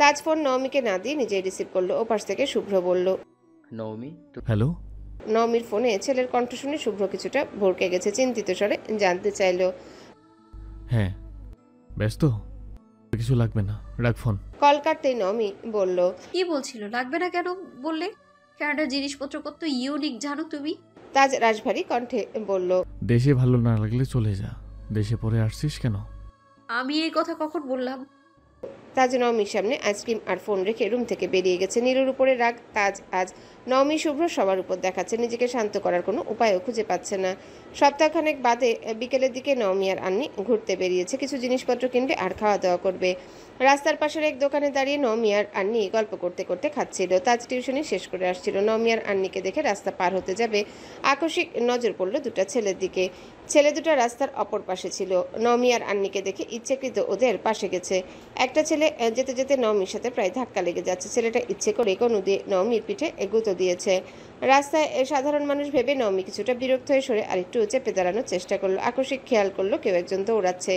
তাজ ফোন নমিকে না দিয়ে নিজেই রিসিভ করলো। ওপাশ থেকে শুভ্র বলল, নৌমি। হ্যালো। নমির ফোনে ছেলের কণ্ঠ শুনে শুভ্র কিছুটা ভরকে গেছে। চিন্তিত স্বরে জানতে চাইলো, হ্যাঁ ব্যস্ত? কিছু লাগবে না, রাখ ফোন। কল কাটতেই নমি বলল, কি বলছিল? লাগবে না কেন বললে? কানাডার জিনিসপত্র কত ইউনিক জানো তুমি? তাজ রাজভারী কণ্ঠে বলল, দেশে ভালো না লাগলে চলে যা, দেশে পরে আসছিস কেন? আমি এই কথা কখন বললাম? তাজ নমির সামনে আইসক্রিম আর ফোন রেখে রুম থেকে বেরিয়ে গেছে। নীলুর উপরে রাগ তাজ আজ। নমি শুভ্র সবার উপর দেখাচ্ছে, নিজেকে শান্ত করার কোনো উপায়ও খুঁজে পাচ্ছে না। সপ্তাহখানেক বাদে বিকেলের দিকে নমি আর আন্নি ঘুরতে বেরিয়েছে। কিছু জিনিসপত্র কিনবে আর খাওয়া দাওয়া করবে। রাস্তার পাশের এক দোকানে দাঁড়িয়ে নমি আর আন্নি গল্প করতে করতে খাচ্ছিল। তাজ টিউশনি শেষ করে আসছিল। নমি আর আন্নিকে দেখে রাস্তা পার হতে যাবে আকস্মিক নজর পড়ল দুটা ছেলের দিকে। ছেলে দুটো রাস্তার অপর পাশে ছিল। নমি আর আন্নিকে দেখে ইচ্ছেকৃত ওদের পাশে গেছে। একটা ছেলে যেতে যেতে নমির সাথে প্রায় ধাক্কা লেগে যাচ্ছে। ছেলেটা ইচ্ছে করে কনু দিয়ে নমির পিঠে গুঁতো দিয়েছে। রাস্তায় সাধারণ মানুষ ভেবে নমি কিছুটা বিরক্ত হয়ে সরে আরেকটু চেপে দাঁড়ানোর চেষ্টা করলো। আকস্মিক খেয়াল করলো কেউ একজন দৌড়াচ্ছে।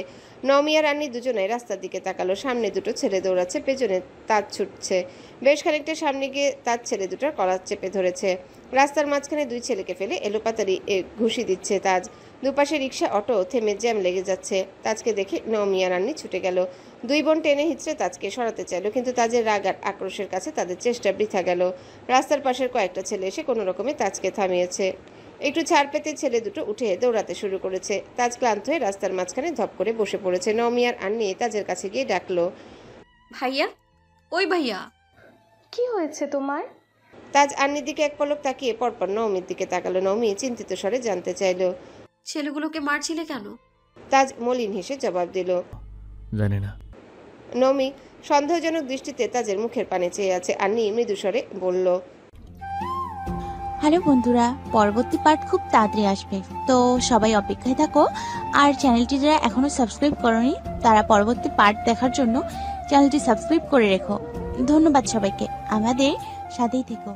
নমি আর আন্নি দুজনে রাস্তার দিকে তাকালো। সামনে দুটো ছেলে দৌড়াচ্ছে, পেছনে তাজ ছুটছে। বেশ খানিকটা সামনে গিয়ে তাজ ছেলে দুটোর কলার চেপে ধরেছে। রাস্তার মাঝখানে দুই ছেলেকে ফেলে এলোপাতাড়ি ঘুষি দিচ্ছে তাজ। দুপাশে রিক্সা, অটো থেমে জ্যাম লেগে যাচ্ছে। তাজকে দেখে নমি আর আন্নি ছুটে গেল। দুই বোন টেনে হিঁচড়ে তাজকে সরাতে চাইল, কিন্তু তাজের রাগ আর আক্রোশের কাছে তাদের চেষ্টা বৃথা গেল। রাস্তার পাশের কয়েকটা ছেলে এসে কোনো রকমে তাজকে থামিয়েছে। একটু ছাড় পেতে ছেলে দুটো উঠে দৌড়াতে শুরু করেছে। তাজ ক্লান্ত হয়ে রাস্তার মাঝখানে ধপ করে বসে পড়েছে। নমি আর আন্নি তাজের কাছে গিয়ে ডাকলো, ভাইয়া, ওই ভাইয়া। কি হয়েছে তোমার? তাজ আন্নির দিকে এক পলক তাকিয়ে পরপর নমির দিকে তাকালো। নমি চিন্তিত স্বরে জানতে চাইল, ছেলেগুলোকে মারছিলে কেন? তাজ মলিন হেসে জবাব দিল, জানি না। নমি সন্দেহজনক দৃষ্টিতে তাজের মুখের পানে চেয়ে আছে। আন্নি মৃদু স্বরে বলল, হ্যালো বন্ধুরা, পরবর্তী পার্ট খুব তাড়াতাড়ি আসবে, তো সবাই অপেক্ষায় থাকো। আর চ্যানেলটি যারা এখনো সাবস্ক্রাইব করোনি তারা পরবর্তী পার্ট দেখার জন্য চ্যানেলটি সাবস্ক্রাইব করে রেখো। ধন্যবাদ সবাইকে, আমাদের সাথেই থেকো।